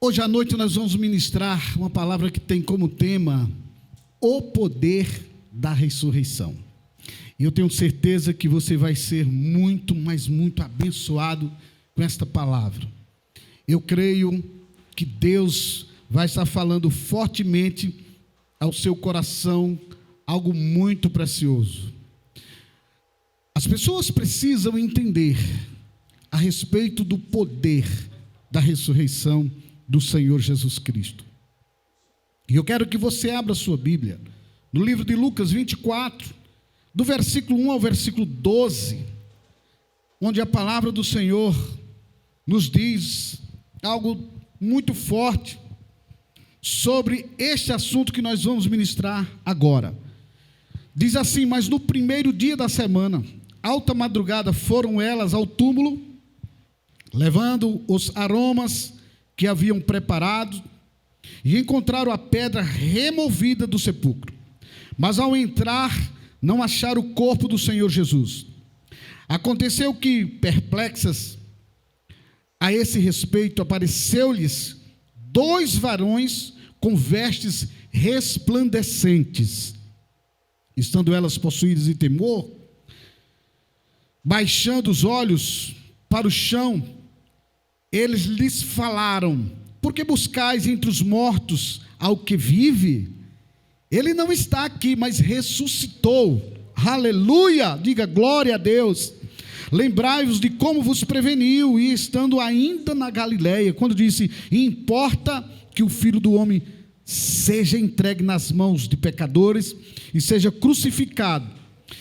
Hoje à noite nós vamos ministrar uma palavra que tem como tema o poder da ressurreição. E eu tenho certeza que você vai ser muito, mas muito abençoado com esta palavra. Eu creio que Deus vai estar falando fortemente ao seu coração algo muito precioso. As pessoas precisam entender a respeito do poder da ressurreição do Senhor Jesus Cristo. E eu quero que você abra sua Bíblia no livro de Lucas 24, do versículo 1 ao versículo 12, onde a palavra do Senhor nos diz algo muito forte sobre este assunto que nós vamos ministrar agora. Diz assim: mas no primeiro dia da semana, alta madrugada, foram elas ao túmulo, levando os aromas que haviam preparado, e encontraram a pedra removida do sepulcro. Mas ao entrar, não acharam o corpo do Senhor Jesus. Aconteceu que, perplexas a esse respeito, apareceu-lhes 2 varões com vestes resplandecentes. Estando elas possuídas de temor, baixando os olhos para o chão, eles lhes falaram: por que buscais entre os mortos ao que vive? Ele não está aqui, mas ressuscitou. Aleluia! Diga glória a Deus. Lembrai-vos de como vos preveniu, e estando ainda na Galileia, quando disse: importa que o Filho do Homem seja entregue nas mãos de pecadores, e seja crucificado,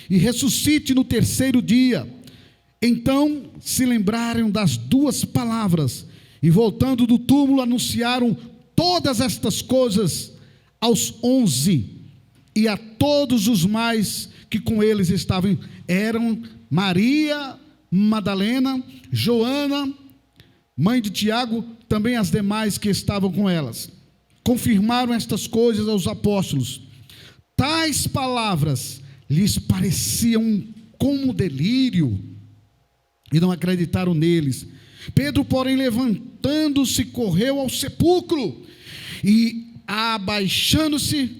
e ressuscite no terceiro dia. Então se lembraram das 2 palavras, e voltando do túmulo anunciaram todas estas coisas aos 11, e a todos os mais que com eles estavam. Eram Maria Madalena, Joana, mãe de Tiago, também as demais que estavam com elas. Confirmaram estas coisas aos apóstolos. Tais palavras lhes pareciam como delírio, e não acreditaram neles. Pedro, porém, levantando-se, correu ao sepulcro, e abaixando-se,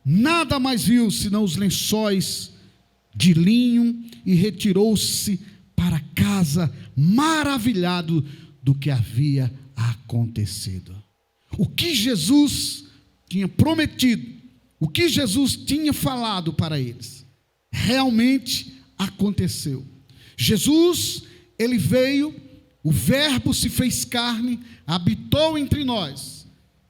nada mais viu, senão os lençóis de linho, e retirou-se para casa, maravilhado do que havia acontecido. O que Jesus tinha prometido, o que Jesus tinha falado para eles, realmente aconteceu. Jesus, ele veio, o Verbo se fez carne, habitou entre nós.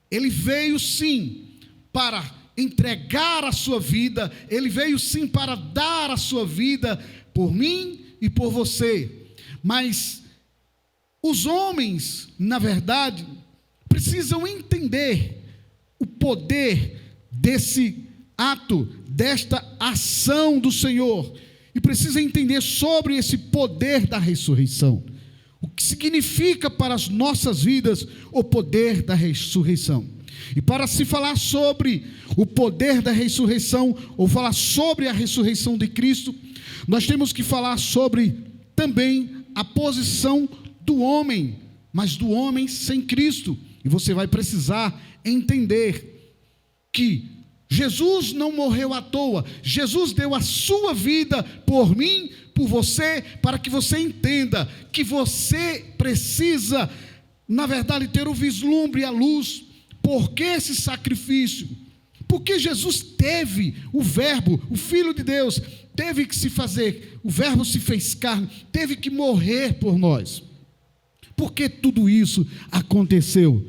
Ele veio sim para entregar a sua vida, ele veio sim para dar a sua vida por mim e por você. Mas os homens, na verdade, precisam entender o poder desse ato, desta ação do Senhor, e precisam entender sobre esse poder da ressurreição. O que significa para as nossas vidas o poder da ressurreição. E para se falar sobre o poder da ressurreição, ou falar sobre a ressurreição de Cristo, nós temos que falar sobre também a posição do homem, mas do homem sem Cristo. E você vai precisar entender que Jesus não morreu à toa. Jesus deu a sua vida por mim, por você, para que você entenda que você precisa, na verdade, ter o vislumbre e a luz. Por que esse sacrifício? Porque Jesus teve, o Verbo, o Filho de Deus, teve que se fazer, o Verbo se fez carne, teve que morrer por nós. Por que tudo isso aconteceu?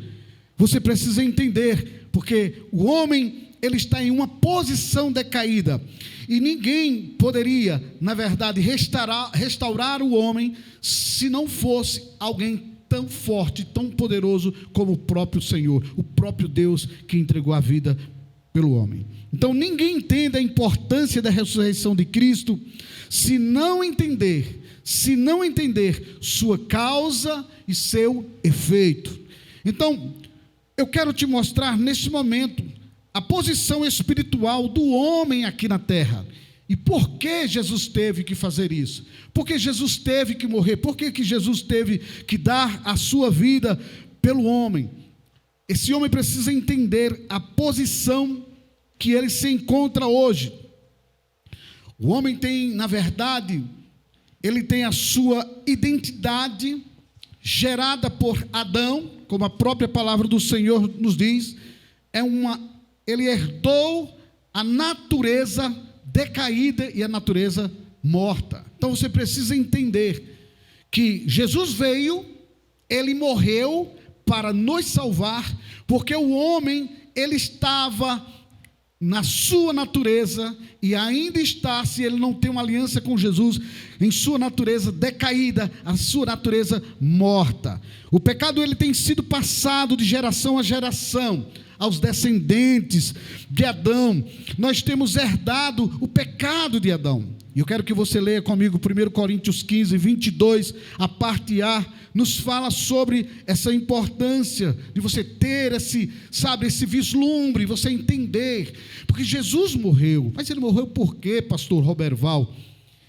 Você precisa entender, porque o homem, ele está em uma posição decaída, e ninguém poderia, na verdade, restaurar o homem, se não fosse alguém tão forte, tão poderoso como o próprio Senhor, o próprio Deus que entregou a vida pelo homem. Então ninguém entende a importância da ressurreição de Cristo se não entender sua causa e seu efeito. Então eu quero te mostrar neste momento a posição espiritual do homem aqui na terra. E por que Jesus teve que fazer isso? Por que Jesus teve que morrer? Por que Jesus teve que dar a sua vida pelo homem? Esse homem precisa entender a posição que ele se encontra hoje. O homem tem, na verdade, ele tem a sua identidade gerada por Adão, como a própria palavra do Senhor nos diz, ele herdou a natureza decaída e a natureza morta. Então você precisa entender que Jesus veio, ele morreu para nos salvar, porque o homem, ele estava na sua natureza, e ainda está, se ele não tem uma aliança com Jesus, em sua natureza decaída, a sua natureza morta. O pecado, ele tem sido passado de geração a geração, aos descendentes de Adão. Nós temos herdado o pecado de Adão. E eu quero que você leia comigo 1 Coríntios 15, 22, a parte A, nos fala sobre essa importância de você ter esse vislumbre, você entender, porque Jesus morreu. Mas ele morreu por quê, pastor Roberval?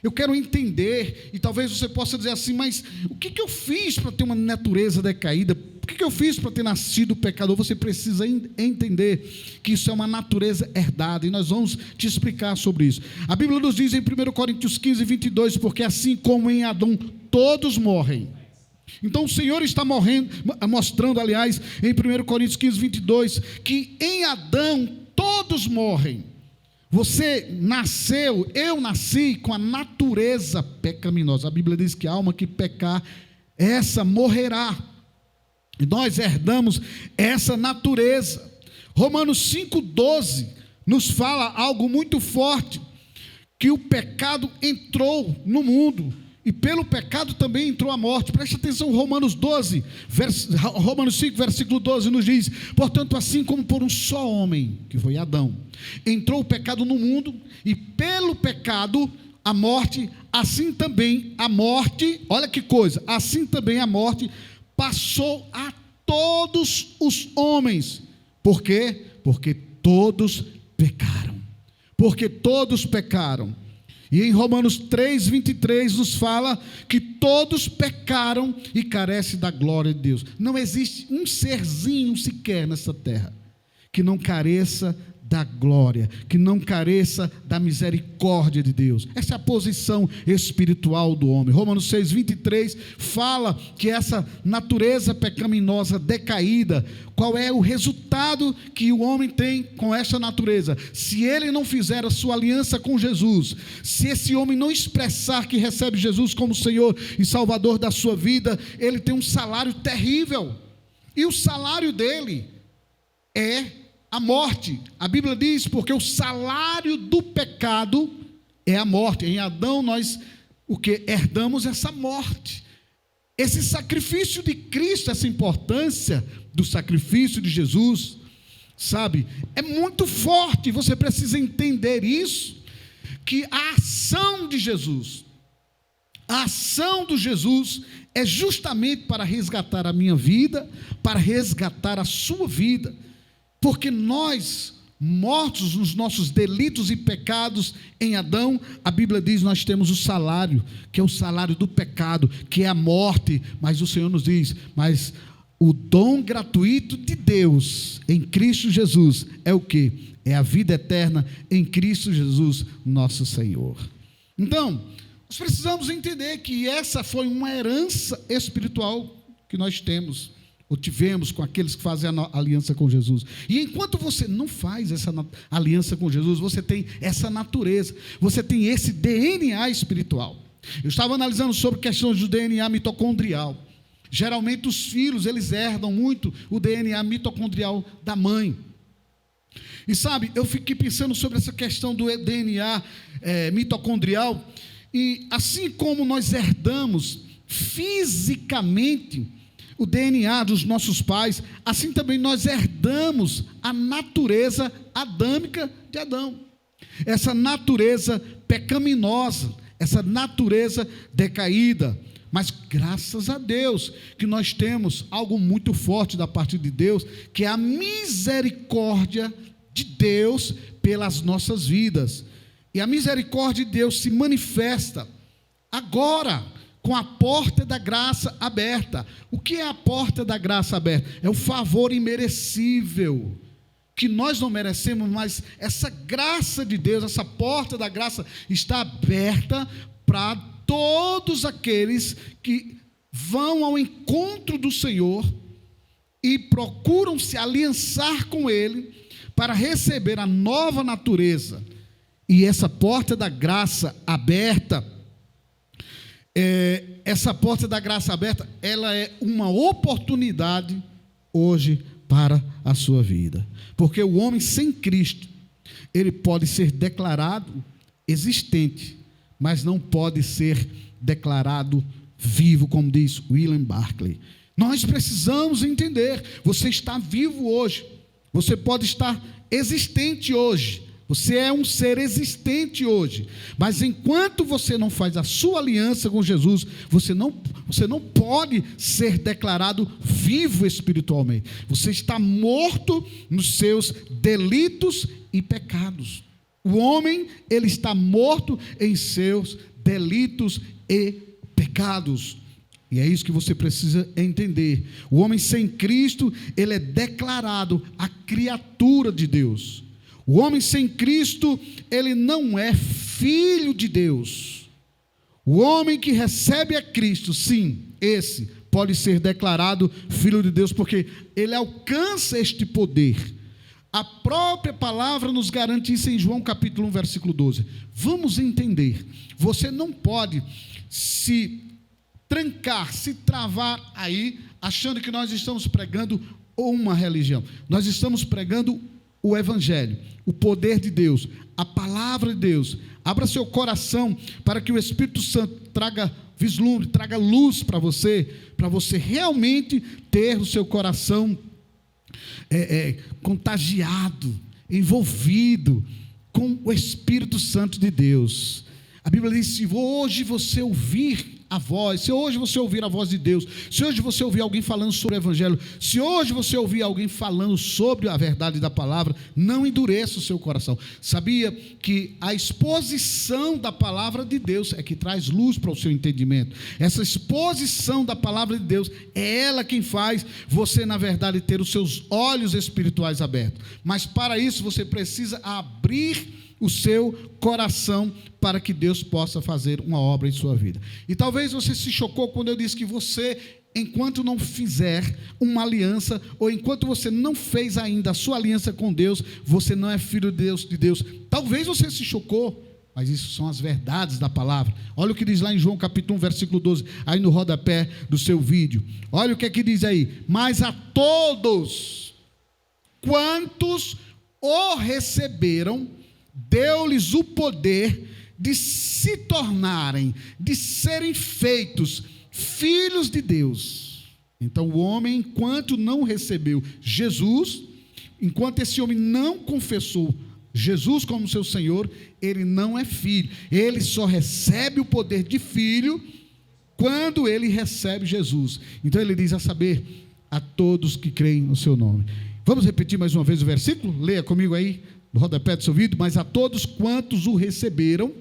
Eu quero entender, e talvez você possa dizer assim, mas o que eu fiz para ter uma natureza decaída? O que eu fiz para ter nascido pecador? Você precisa entender que isso é uma natureza herdada, e nós vamos te explicar sobre isso. A Bíblia nos diz em 1 Coríntios 15, 22, porque assim como em Adão todos morrem. Então o Senhor está mostrando, aliás, em 1 Coríntios 15, 22, que em Adão todos morrem. Você nasceu, eu nasci com a natureza pecaminosa. A Bíblia diz que a alma que pecar, essa morrerá. E nós herdamos essa natureza. Romanos 5,12 nos fala algo muito forte, que o pecado entrou no mundo, e pelo pecado também entrou a morte. Preste atenção, Romanos 5, versículo 12 nos diz: portanto, assim como por um só homem, que foi Adão, entrou o pecado no mundo, e pelo pecado a morte, assim também a morte, olha que coisa, assim também a morte passou a todos os homens. Por quê? Porque todos pecaram. Porque todos pecaram. E em Romanos 3, 23 nos fala que todos pecaram e carecem da glória de Deus. Não existe um serzinho sequer nessa terra que não careça da glória, que não careça da misericórdia de Deus. Essa é a posição espiritual do homem. Romanos 6, 23 fala que essa natureza pecaminosa decaída, qual é o resultado que o homem tem com essa natureza? Se ele não fizer a sua aliança com Jesus, se esse homem não expressar que recebe Jesus como Senhor e Salvador da sua vida, ele tem um salário terrível, e o salário dele é a morte. A Bíblia diz, porque o salário do pecado é a morte. Em Adão nós herdamos essa morte. Esse sacrifício de Cristo, essa importância do sacrifício de Jesus, sabe, é muito forte. Você precisa entender isso, que a ação de Jesus, a ação do Jesus é justamente para resgatar a minha vida, para resgatar a sua vida. Porque nós, mortos nos nossos delitos e pecados em Adão, a Bíblia diz, nós temos o salário, que é o salário do pecado, que é a morte. Mas o Senhor nos diz, mas o dom gratuito de Deus em Cristo Jesus é o quê? É a vida eterna em Cristo Jesus, nosso Senhor. Então, nós precisamos entender que essa foi uma herança espiritual que nós temos, ou tivemos, com aqueles que fazem a aliança com Jesus. E enquanto você não faz essa aliança com Jesus, você tem essa natureza, você tem esse DNA espiritual. Eu estava analisando sobre questões do DNA mitocondrial. Geralmente os filhos, eles herdam muito o DNA mitocondrial da mãe. E sabe, eu fiquei pensando sobre essa questão do DNA mitocondrial, e assim como nós herdamos fisicamente o DNA dos nossos pais, assim também nós herdamos a natureza adâmica de Adão. Essa natureza pecaminosa, essa natureza decaída. Mas graças a Deus que nós temos algo muito forte da parte de Deus, que é a misericórdia de Deus pelas nossas vidas. E a misericórdia de Deus se manifesta agora, com a porta da graça aberta. O que é a porta da graça aberta? É o favor imerecível, que nós não merecemos, mas essa graça de Deus, essa porta da graça está aberta para todos aqueles que vão ao encontro do Senhor e procuram se aliançar com Ele para receber a nova natureza. E essa porta da graça aberta, ela é uma oportunidade hoje para a sua vida. Porque o homem sem Cristo, ele pode ser declarado existente, mas não pode ser declarado vivo, como diz William Barclay. Nós precisamos entender, você está vivo hoje, você pode estar existente hoje, você é um ser existente hoje, mas enquanto você não faz a sua aliança com Jesus, você não pode ser declarado vivo espiritualmente. Você está morto nos seus delitos e pecados. O homem, ele está morto em seus delitos e pecados. E é isso que você precisa entender. O homem sem Cristo, ele é declarado a criatura de Deus. O homem sem Cristo, ele não é filho de Deus. O homem que recebe a Cristo, sim, esse pode ser declarado filho de Deus, porque ele alcança este poder. A própria palavra nos garante isso em João capítulo 1, versículo 12. Vamos entender. Você não pode se trancar, se travar aí, achando que nós estamos pregando uma religião. Nós estamos pregando o Evangelho, o poder de Deus, a palavra de Deus. Abra seu coração para que o Espírito Santo traga vislumbre, traga luz para você realmente ter o seu coração contagiado, envolvido com o Espírito Santo de Deus. A Bíblia diz: se hoje você ouvir a voz, se hoje você ouvir a voz de Deus, se hoje você ouvir alguém falando sobre o Evangelho, se hoje você ouvir alguém falando sobre a verdade da palavra, não endureça o seu coração. Sabia que a exposição da palavra de Deus é que traz luz para o seu entendimento? Essa exposição da palavra de Deus é ela quem faz você, na verdade, ter os seus olhos espirituais abertos. Mas para isso você precisa abrir o seu coração para que Deus possa fazer uma obra em sua vida. E talvez você se chocou quando eu disse que você, enquanto não fizer uma aliança, ou enquanto você não fez ainda a sua aliança com Deus, você não é filho de Deus. Talvez você se chocou, mas isso são as verdades da palavra. Olha o que diz lá em João capítulo 1, versículo 12, aí no rodapé do seu vídeo. Olha o que é que diz aí: mas a todos quantos o receberam, deu-lhes o poder de se tornarem, de serem feitos filhos de Deus. Então o homem, enquanto não recebeu Jesus, enquanto esse homem não confessou Jesus como seu Senhor, ele não é filho. Ele só recebe o poder de filho quando ele recebe Jesus. Então ele diz: a saber, a todos que creem no seu nome. Vamos repetir mais uma vez o versículo? Leia comigo aí no rodapé do seu vídeo. Mas a todos quantos o receberam,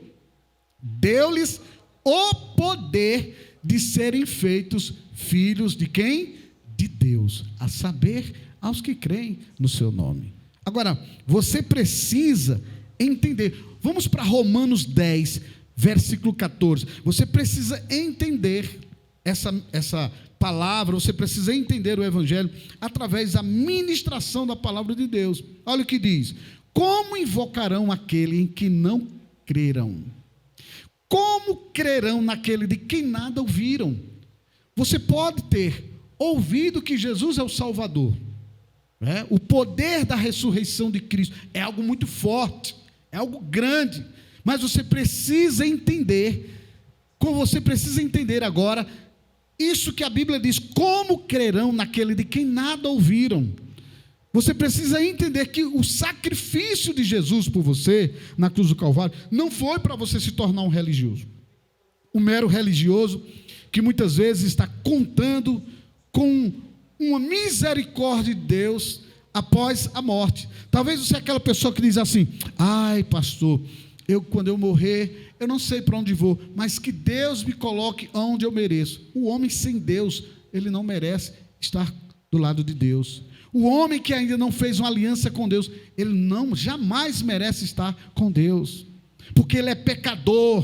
deu-lhes o poder de serem feitos filhos de quem? De Deus, a saber, aos que creem no seu nome. Agora, você precisa entender. Vamos para Romanos 10, versículo 14. Você precisa entender essa palavra, você precisa entender o Evangelho através da ministração da palavra de Deus. Olha o que diz: como invocarão aquele em que não creram? Como crerão naquele de quem nada ouviram? Você pode ter ouvido que Jesus é o Salvador, o poder da ressurreição de Cristo é algo muito forte, é algo grande, mas você precisa entender, agora, isso que a Bíblia diz: como crerão naquele de quem nada ouviram? Você precisa entender que o sacrifício de Jesus por você, na cruz do Calvário, não foi para você se tornar um religioso. Um mero religioso que muitas vezes está contando com uma misericórdia de Deus após a morte. Talvez você é aquela pessoa que diz assim: ai pastor, quando eu morrer, eu não sei para onde vou, mas que Deus me coloque onde eu mereço. O homem sem Deus, ele não merece estar do lado de Deus. O homem que ainda não fez uma aliança com Deus, ele jamais merece estar com Deus, porque ele é pecador,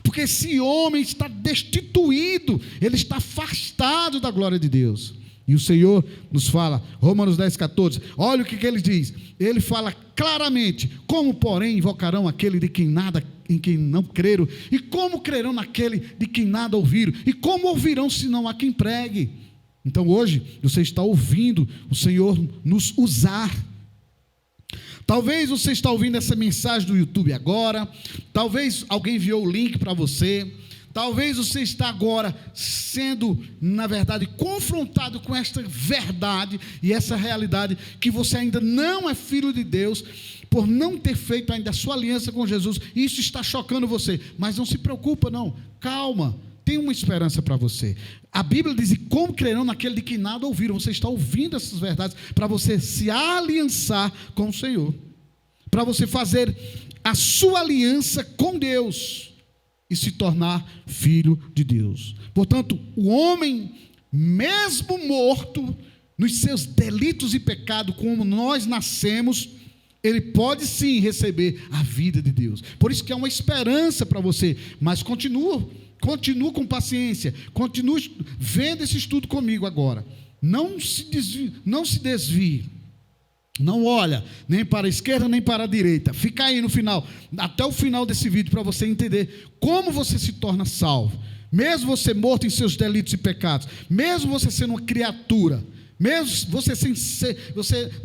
porque esse homem está destituído, ele está afastado da glória de Deus. E o Senhor nos fala, Romanos 10,14, olha o que ele diz, ele fala claramente, como porém invocarão aquele em quem não creram, e como crerão naquele de quem nada ouviram, e como ouvirão se não há quem pregue? Então hoje, você está ouvindo o Senhor nos usar. Talvez você está ouvindo essa mensagem do YouTube agora, talvez alguém enviou o link para você, talvez você está agora sendo, na verdade, confrontado com esta verdade e essa realidade, que você ainda não é filho de Deus, por não ter feito ainda a sua aliança com Jesus. Isso está chocando você, mas não se preocupa não, calma, tem uma esperança para você. A Bíblia diz, como crerão naquele de quem nada ouviram? Você está ouvindo essas verdades para você se aliançar com o Senhor, para você fazer a sua aliança com Deus e se tornar filho de Deus. Portanto, o homem, mesmo morto nos seus delitos e pecados, como nós nascemos, ele pode sim receber a vida de Deus. Por isso que há uma esperança para você, mas continue com paciência, continue vendo esse estudo comigo agora. Não se desvie, não olha nem para a esquerda nem para a direita. Fica aí no final, até o final desse vídeo, para você entender como você se torna salvo. Mesmo você morto em seus delitos e pecados, mesmo você sendo uma criatura, mesmo você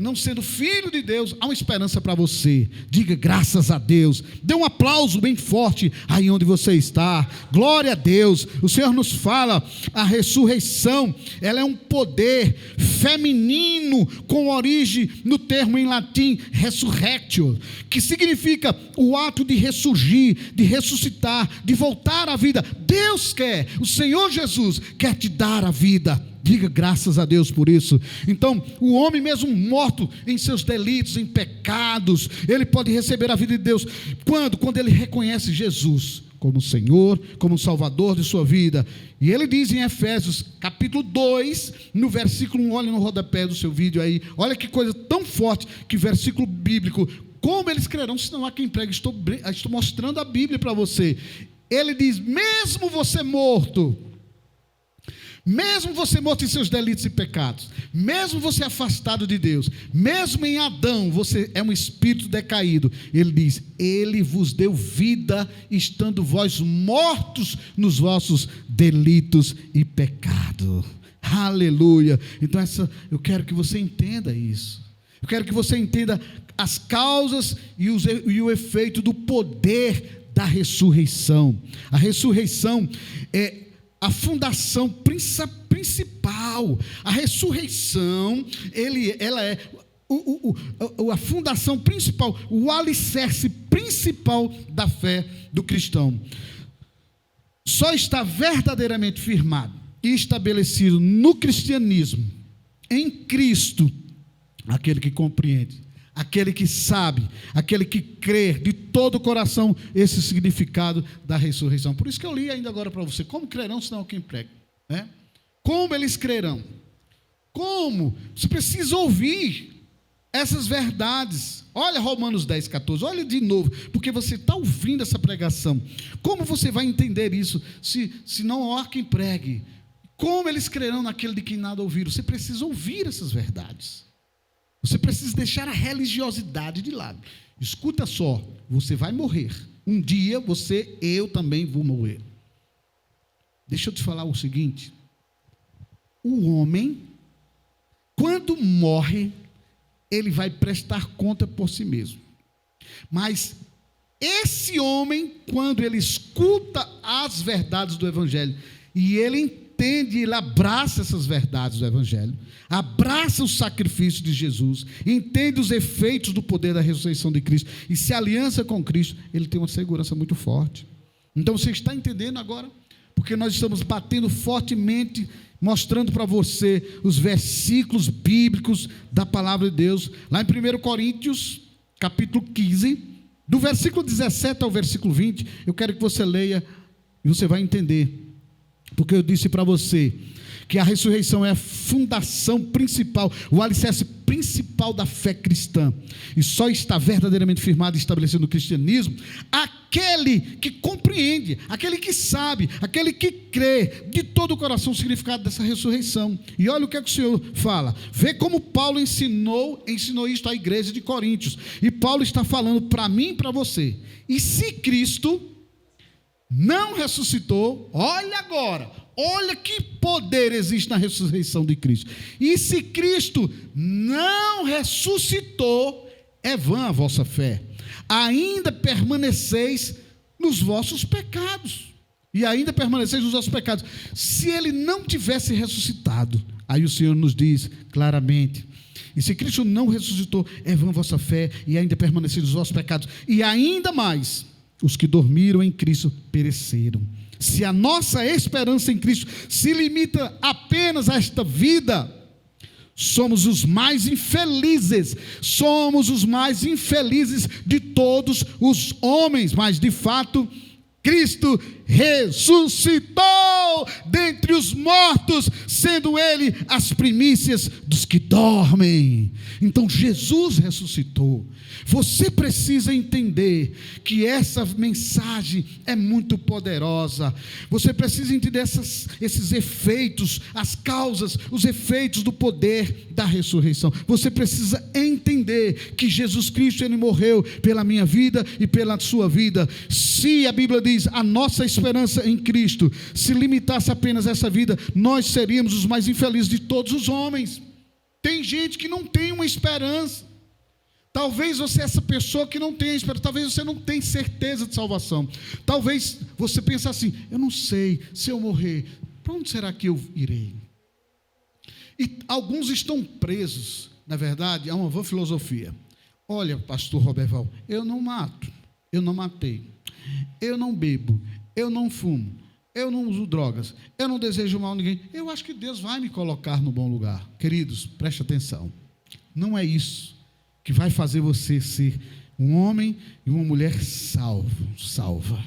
não sendo filho de Deus, há uma esperança para você. Diga graças a Deus, dê um aplauso bem forte aí onde você está. Glória a Deus. O Senhor nos fala, a ressurreição, ela é um poder feminino com origem no termo em latim resurrectio, que significa o ato de ressurgir, de ressuscitar, de voltar à vida. Deus quer, o Senhor Jesus quer te dar a vida. Diga graças a Deus por isso. Então, o homem mesmo morto em seus delitos, em pecados, ele pode receber a vida de Deus. Quando ele reconhece Jesus como Senhor, como Salvador de sua vida. E ele diz em Efésios capítulo 2, no versículo 1, olha no rodapé do seu vídeo aí, olha que coisa tão forte, que versículo bíblico, como eles crerão se não há quem pregue? Estou mostrando a Bíblia para você. Ele diz, mesmo você morto em seus delitos e pecados, mesmo você afastado de Deus, mesmo em Adão você é um espírito decaído, ele diz, ele vos deu vida, estando vós mortos nos vossos delitos e pecados. Aleluia. Então eu quero que você entenda isso, eu quero que você entenda as causas e o efeito do poder da ressurreição. A ressurreição é a fundação principal. A ressurreição, ela é a fundação principal, o alicerce principal da fé do cristão. Só está verdadeiramente firmado e estabelecido no cristianismo, em Cristo, aquele que compreende, aquele que sabe, aquele que crê de todo o coração esse significado da ressurreição. Por isso que eu li ainda agora para você, como crerão se não há quem pregue, né? Como eles crerão? Como? Você precisa ouvir essas verdades. Olha Romanos 10,14, olha de novo, porque você está ouvindo essa pregação. Como você vai entender isso se não há quem pregue? Como eles crerão naquele de quem nada ouviram? Você precisa ouvir essas verdades. Você precisa deixar a religiosidade de lado. Escuta só, você vai morrer. Um dia eu também vou morrer. Deixa eu te falar o seguinte. O homem, quando morre, ele vai prestar conta por si mesmo. Mas esse homem, quando ele escuta as verdades do Evangelho, e ele entende, ele abraça essas verdades do Evangelho, abraça o sacrifício de Jesus, entende os efeitos do poder da ressurreição de Cristo, e se aliança com Cristo, ele tem uma segurança muito forte. Então você está entendendo agora? Porque nós estamos batendo fortemente, mostrando para você os versículos bíblicos da palavra de Deus, lá em 1 Coríntios, capítulo 15, Do versículo 17 ao versículo 20, eu quero que você leia e você vai entender. Porque eu disse para você que a ressurreição é a fundação principal, o alicerce principal da fé cristã. E só está verdadeiramente firmado e estabelecido no cristianismo aquele que compreende, aquele que sabe, aquele que crê de todo o coração o significado dessa ressurreição. E olha o que é que o Senhor fala. Vê como Paulo ensinou isto à igreja de Coríntios. E Paulo está falando para mim e para você. E se Cristo não ressuscitou, olha agora, olha que poder existe na ressurreição de Cristo. E se Cristo não ressuscitou, é vã a vossa fé. Ainda permaneceis nos vossos pecados. E ainda permaneceis nos vossos pecados. Se ele não tivesse ressuscitado, aí o Senhor nos diz claramente: e se Cristo não ressuscitou, é vã a vossa fé, e ainda permaneceis nos vossos pecados. E ainda mais, os que dormiram em Cristo pereceram. Se a nossa esperança em Cristo se limita apenas a esta vida, somos os mais infelizes de todos os homens. Mas de fato, Cristo ressuscitou dentre os mortos, sendo ele as primícias dos que dormem. Então Jesus ressuscitou. Você precisa entender que essa mensagem é muito poderosa. Você precisa entender esses efeitos, as causas, os efeitos do poder da ressurreição. Você precisa entender que Jesus Cristo, ele morreu pela minha vida e pela sua vida. Se a Bíblia diz a nossa esperança em Cristo se limitasse apenas a essa vida, nós seríamos os mais infelizes de todos os homens. Tem gente que não tem uma esperança. Talvez você é essa pessoa que não tem esperança. Talvez você não tenha certeza de salvação. Talvez você pense assim: eu não sei, se eu morrer, para onde será que eu irei? E alguns estão presos, na verdade, a uma vã filosofia. Olha, pastor Roberval, eu não mato, eu não matei, eu não bebo, eu não fumo, eu não uso drogas, eu não desejo mal a ninguém. Eu acho que Deus vai me colocar no bom lugar. Queridos, preste atenção. Não é isso que vai fazer você ser um homem e uma mulher salva.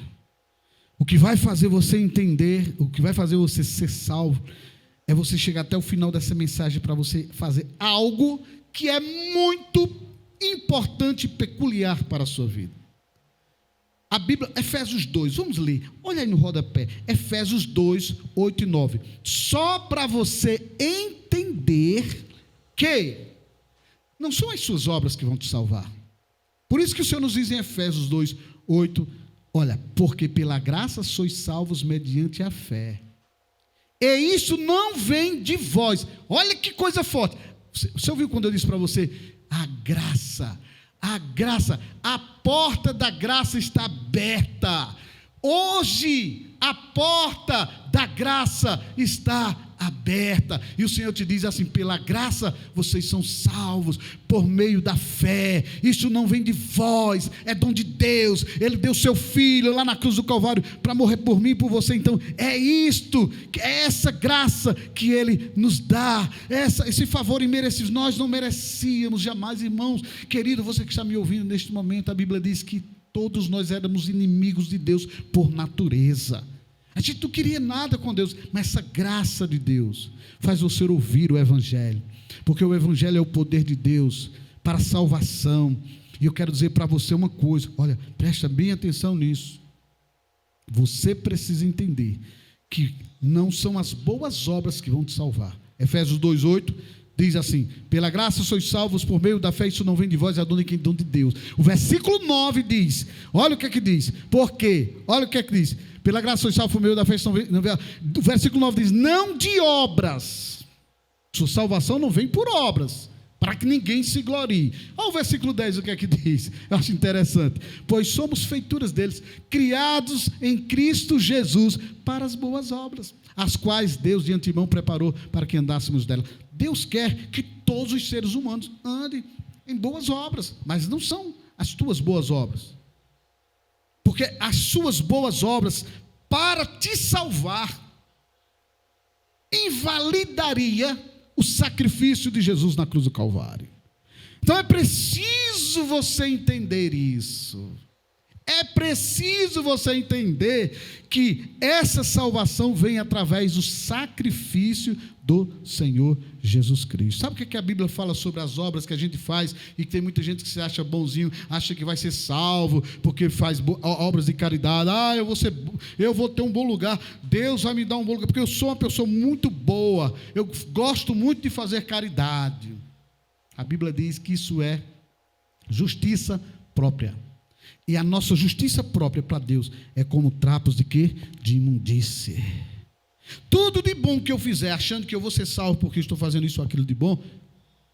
O que vai fazer você entender, o que vai fazer você ser salvo, é você chegar até o final dessa mensagem para você fazer algo que é muito importante e peculiar para a sua vida. A Bíblia, Efésios 2, vamos ler, olha aí no rodapé, Efésios 2, 8 e 9, só para você entender que não são as suas obras que vão te salvar. Por isso que o Senhor nos diz em Efésios 2, 8, olha, porque pela graça sois salvos mediante a fé. E isso não vem de vós. Olha que coisa forte. Você ouviu quando eu disse para você, a graça, a porta da graça está aberta. Hoje, a porta da graça está aberta, e o Senhor te diz assim: pela graça vocês são salvos por meio da fé. Isso não vem de vós, é dom de Deus. Ele deu seu filho lá na cruz do Calvário para morrer por mim e por você. Então é isto, é essa graça que ele nos dá, esse favor imerecido. Nós não merecíamos jamais, irmãos. Querido, você que está me ouvindo neste momento, a Bíblia diz que todos nós éramos inimigos de Deus por natureza. A gente não queria nada com Deus, mas essa graça de Deus faz você ouvir o Evangelho, porque o Evangelho é o poder de Deus para a salvação. E eu quero dizer para você uma coisa, olha, presta bem atenção nisso. Você precisa entender que não são as boas obras que vão te salvar. Efésios 2:8 diz assim: pela graça sois salvos por meio da fé, isso não vem de vós, é dom de Deus. O versículo 9 diz, olha o que é que diz, porque, olha o que é que diz, pela graça sois salvos por meio da fé, isso não vem, o versículo 9 diz, não de obras. Sua salvação não vem por obras, para que ninguém se glorie. Olha o versículo 10, o que é que diz? Eu acho interessante. Pois somos feituras deles, criados em Cristo Jesus para as boas obras, as quais Deus de antemão preparou para que andássemos delas. Deus quer que todos os seres humanos andem em boas obras, mas não são as tuas boas obras, porque as suas boas obras para te salvar invalidaria o sacrifício de Jesus na cruz do Calvário. Então é preciso você entender isso. É preciso você entender que essa salvação vem através do sacrifício do Senhor Jesus Cristo. Sabe o que a Bíblia fala sobre as obras que a gente faz e que tem muita gente que se acha bonzinho, acha que vai ser salvo porque faz obras de caridade. Eu vou ter um bom lugar, Deus vai me dar um bom lugar, porque eu sou uma pessoa muito boa, eu gosto muito de fazer caridade. A Bíblia diz que isso é justiça própria. E a nossa justiça própria para Deus é como trapos de quê? De imundície. Tudo de bom que eu fizer, achando que eu vou ser salvo porque estou fazendo isso ou aquilo de bom,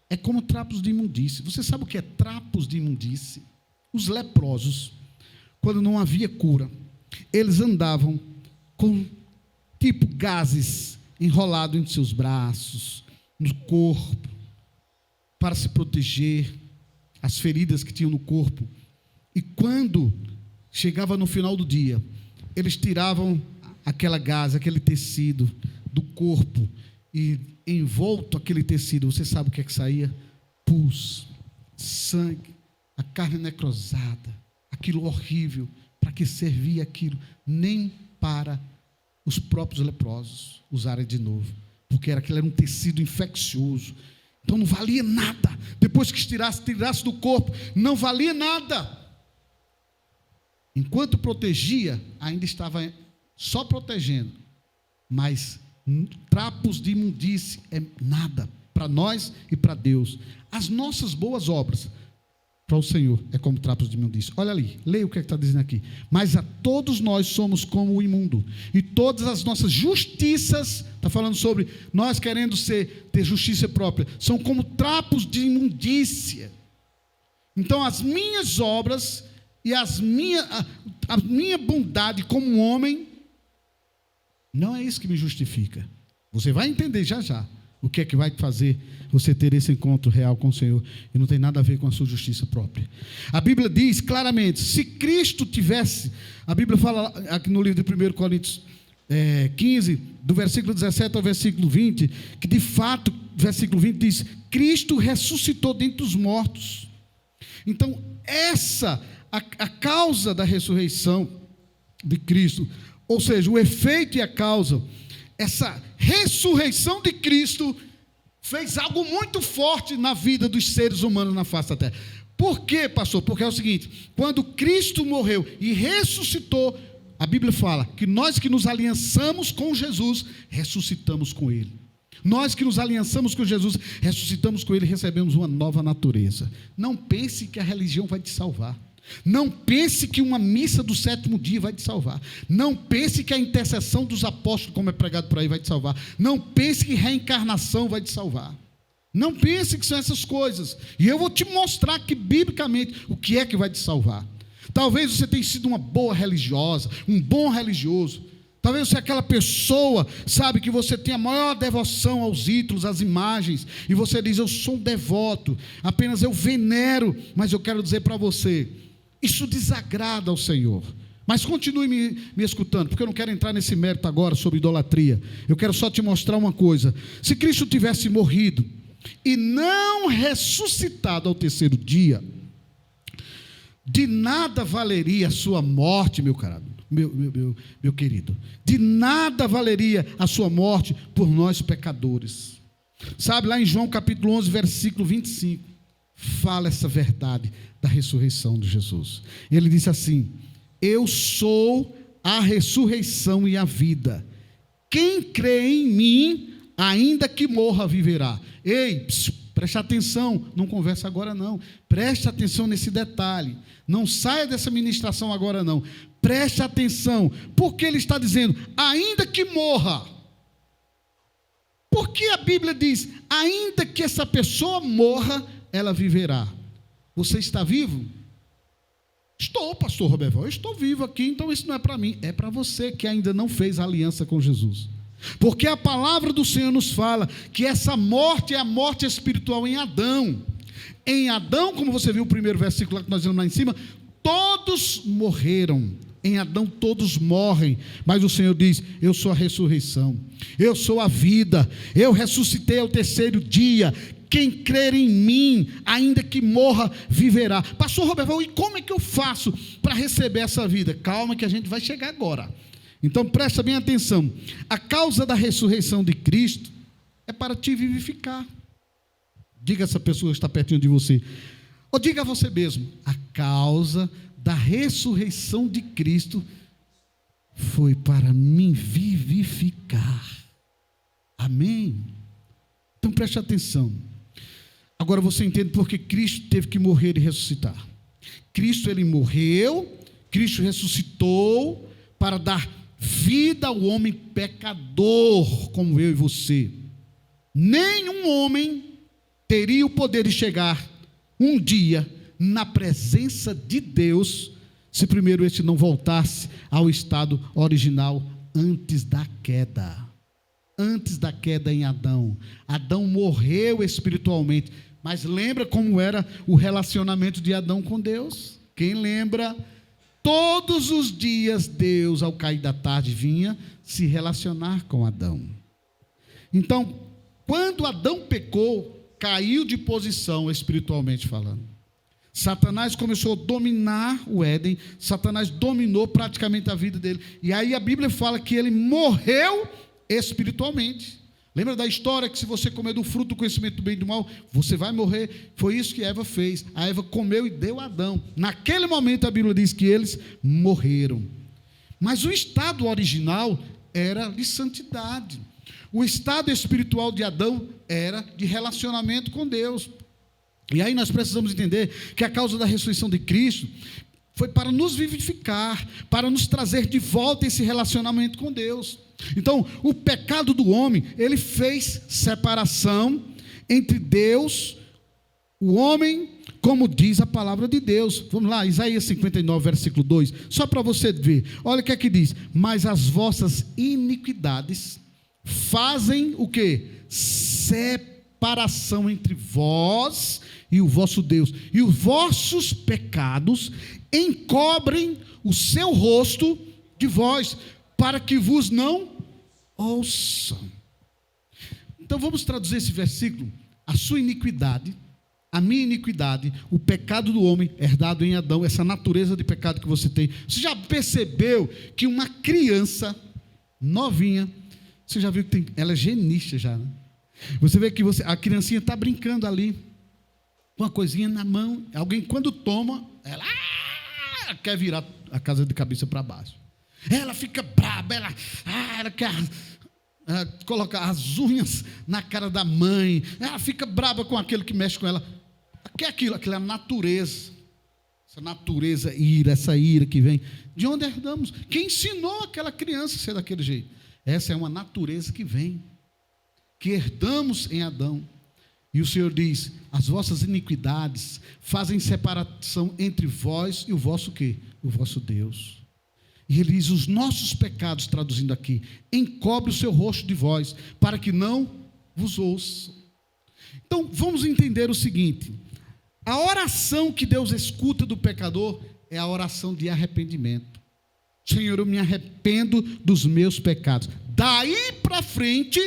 é como trapos de imundície. Você sabe o que é trapos de imundície? Os leprosos, quando não havia cura, eles andavam com tipo gases enrolados em seus braços, no corpo, para se proteger, as feridas que tinham no corpo. E quando chegava no final do dia, eles tiravam aquela gaze, aquele tecido do corpo, e envolto aquele tecido, você sabe o que é que saía? Pus, sangue, a carne necrosada, aquilo horrível. Para que servia aquilo? Nem para os próprios leprosos usarem de novo, porque aquilo era um tecido infeccioso. Então não valia nada. Depois que tirasse do corpo, não valia nada. Enquanto protegia, ainda estava só protegendo. Mas trapos de imundície é nada para nós e para Deus. As nossas boas obras para o Senhor é como trapos de imundície. Olha ali, leia o que está dizendo aqui. Mas a todos nós somos como o imundo, e todas as nossas justiças, está falando sobre nós querendo ter justiça própria, são como trapos de imundícia. Então as minhas obras e a minha bondade como homem, não é isso que me justifica. Você vai entender já já o que é que vai fazer você ter esse encontro real com o Senhor, e não tem nada a ver com a sua justiça própria. A Bíblia diz claramente, se Cristo tivesse, a Bíblia fala aqui no livro de 1 Coríntios 15, do versículo 17 ao versículo 20, que de fato, versículo 20 diz, Cristo ressuscitou dentre os mortos. Então, a causa da ressurreição de Cristo, ou seja, o efeito e a causa, essa ressurreição de Cristo fez algo muito forte na vida dos seres humanos na face da terra. Por quê, pastor? Porque é o seguinte, quando Cristo morreu e ressuscitou, a Bíblia fala que nós que nos aliançamos com Jesus, ressuscitamos com Ele. Nós que nos aliançamos com Jesus, ressuscitamos com Ele e recebemos uma nova natureza. Não pense que a religião vai te salvar. Não pense que uma missa do 7º dia vai te salvar. Não pense que a intercessão dos apóstolos, como é pregado por aí, vai te salvar. Não pense que reencarnação vai te salvar. Não pense que são essas coisas. E eu vou te mostrar que, biblicamente, o que é que vai te salvar. Talvez você tenha sido uma boa religiosa, um bom religioso. Talvez você é aquela pessoa, sabe, que você tem a maior devoção aos ídolos, às imagens, e você diz, eu sou um devoto, apenas eu venero, mas eu quero dizer para você, isso desagrada ao Senhor. Mas continue me escutando, porque eu não quero entrar nesse mérito agora sobre idolatria. Eu quero só te mostrar uma coisa. Se Cristo tivesse morrido e não ressuscitado ao 3º dia, de nada valeria a sua morte, meu querido. De nada valeria a sua morte por nós pecadores. Sabe, lá em João capítulo 11, versículo 25, fala essa verdade da ressurreição de Jesus. Ele disse assim, eu sou a ressurreição e a vida. Quem crê em mim, ainda que morra, viverá. Ei, preste atenção, não conversa agora não. Preste atenção nesse detalhe. Não saia dessa ministração agora não. Preste atenção, porque ele está dizendo, ainda que morra. Porque a Bíblia diz, ainda que essa pessoa morra, ela viverá. Você está vivo? Estou, pastor Roberval, eu estou vivo aqui, então isso não é para mim, é para você que ainda não fez aliança com Jesus. Porque a palavra do Senhor nos fala que essa morte é a morte espiritual em Adão. Em Adão, como você viu o primeiro versículo que nós vimos lá em cima, todos morreram. Em Adão todos morrem, mas o Senhor diz, eu sou a ressurreição, eu sou a vida, eu ressuscitei ao 3º dia, quem crer em mim, ainda que morra, viverá. Pastor Roberto, e como é que eu faço para receber essa vida? Calma que a gente vai chegar agora. Então presta bem atenção. A causa da ressurreição de Cristo é para te vivificar. Diga a essa pessoa que está pertinho de você, ou diga a você mesmo: a causa da ressurreição de Cristo foi para me vivificar. Amém? Então preste atenção. Agora você entende porque Cristo teve que morrer e ressuscitar. Cristo, ele morreu, Cristo ressuscitou para dar vida ao homem pecador como eu e você. Nenhum homem teria o poder de chegar um dia na presença de Deus se primeiro este não voltasse ao estado original antes da queda. Antes da queda em Adão. Adão morreu espiritualmente, mas lembra como era o relacionamento de Adão com Deus? Quem lembra? Todos os dias Deus, ao cair da tarde, vinha se relacionar com Adão. Então, quando Adão pecou, caiu de posição espiritualmente falando. Satanás começou a dominar o Éden, Satanás dominou praticamente a vida dele. E aí a Bíblia fala que ele morreu espiritualmente. Lembra da história que se você comer do fruto do conhecimento do bem e do mal, você vai morrer? Foi isso que Eva fez. A Eva comeu e deu a Adão. Naquele momento a Bíblia diz que eles morreram. Mas o estado original era de santidade. O estado espiritual de Adão era de relacionamento com Deus. E aí nós precisamos entender que a causa da ressurreição de Cristo foi para nos vivificar, para nos trazer de volta esse relacionamento com Deus. Então, o pecado do homem, ele fez separação entre Deus, o homem, como diz a palavra de Deus. Vamos lá, Isaías 59, versículo 2, só para você ver. Olha o que é que diz: mas as vossas iniquidades fazem o quê? Separação entre vós e o vosso Deus, e os vossos pecados encobrem o seu rosto de vós, para que vos não ouçam. Então vamos traduzir esse versículo: a sua iniquidade, a minha iniquidade, o pecado do homem herdado em Adão, essa natureza de pecado que você tem. Você já percebeu que uma criança novinha, você já viu que ela é genista já, né? Você vê que a criancinha está brincando ali, com uma coisinha na mão, alguém quando toma, ela quer virar a casa de cabeça para baixo. Ela fica braba, ela quer colocar as unhas na cara da mãe, ela fica braba com aquele que mexe com ela. O que é aquilo? Aquilo é a natureza. Essa natureza, essa ira que vem. De onde herdamos? Quem ensinou aquela criança a ser daquele jeito? Essa é uma natureza que vem, que herdamos em Adão. E o Senhor diz: as vossas iniquidades fazem separação entre vós e o vosso quê? O vosso Deus. E ele diz: os nossos pecados, traduzindo aqui, encobre o seu rosto de vós, para que não vos ouçam. Então, vamos entender o seguinte: a oração que Deus escuta do pecador é a oração de arrependimento. Senhor, eu me arrependo dos meus pecados. Daí para frente,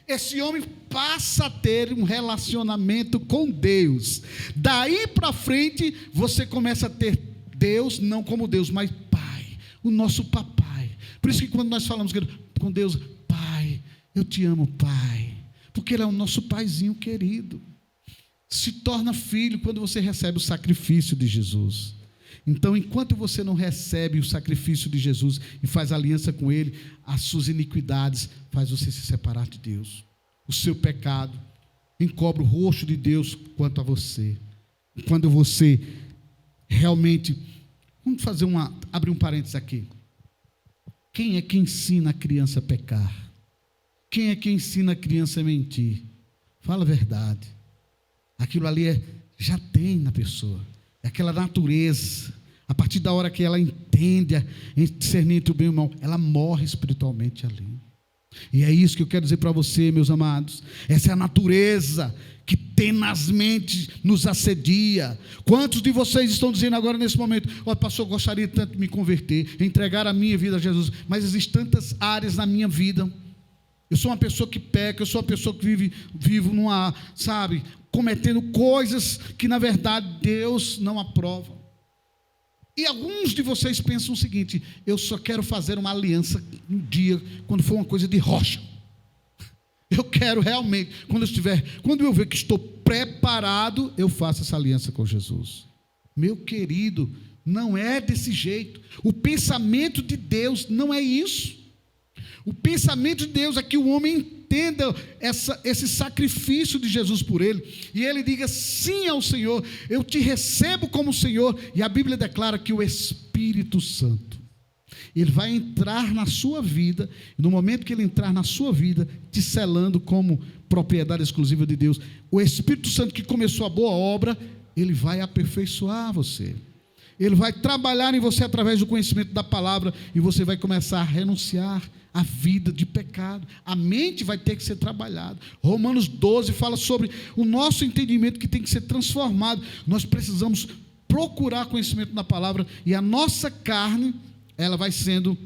esse homem passa a ter um relacionamento com Deus. Daí para frente, você começa a ter Deus, não como Deus, mas Pai, o nosso papai. Por isso que quando nós falamos com Deus: Pai, eu te amo, Pai, porque Ele é o nosso paizinho querido. Se torna filho quando você recebe o sacrifício de Jesus. Então, enquanto você não recebe o sacrifício de Jesus e faz aliança com Ele, as suas iniquidades faz você se separar de Deus. O seu pecado encobre o rosto de Deus quanto a você. Quando você realmente... Vamos abrir um parênteses aqui. Quem é que ensina a criança a pecar? Quem é que ensina a criança a mentir? Fala a verdade. Aquilo ali já tem na pessoa. É aquela natureza. A partir da hora que ela entende a discernir entre o bem e o mal, ela morre espiritualmente ali. E é isso que eu quero dizer para você, meus amados. Essa é a natureza que tenazmente nos assedia. Quantos de vocês estão dizendo agora nesse momento: ó, pastor, eu gostaria tanto de me converter, entregar a minha vida a Jesus, mas existem tantas áreas na minha vida. Eu sou uma pessoa que peca, eu sou uma pessoa que vivo numa, sabe, cometendo coisas que na verdade Deus não aprova. E alguns de vocês pensam o seguinte: eu só quero fazer uma aliança um dia, quando for uma coisa de rocha. Eu quero realmente, quando eu ver que estou preparado, eu faço essa aliança com Jesus. Meu querido, não é desse jeito. O pensamento de Deus não é isso. O pensamento de Deus é que o homem entenda esse sacrifício de Jesus por ele, e ele diga sim ao Senhor: eu te recebo como Senhor. E a Bíblia declara que o Espírito Santo, ele vai entrar na sua vida, e no momento que ele entrar na sua vida, te selando como propriedade exclusiva de Deus, o Espírito Santo que começou a boa obra, ele vai aperfeiçoar você. Ele vai trabalhar em você através do conhecimento da palavra, e você vai começar a renunciar a vida de pecado. A mente vai ter que ser trabalhada. Romanos 12 fala sobre o nosso entendimento que tem que ser transformado. Nós precisamos procurar conhecimento da palavra, e a nossa carne, ela vai sendo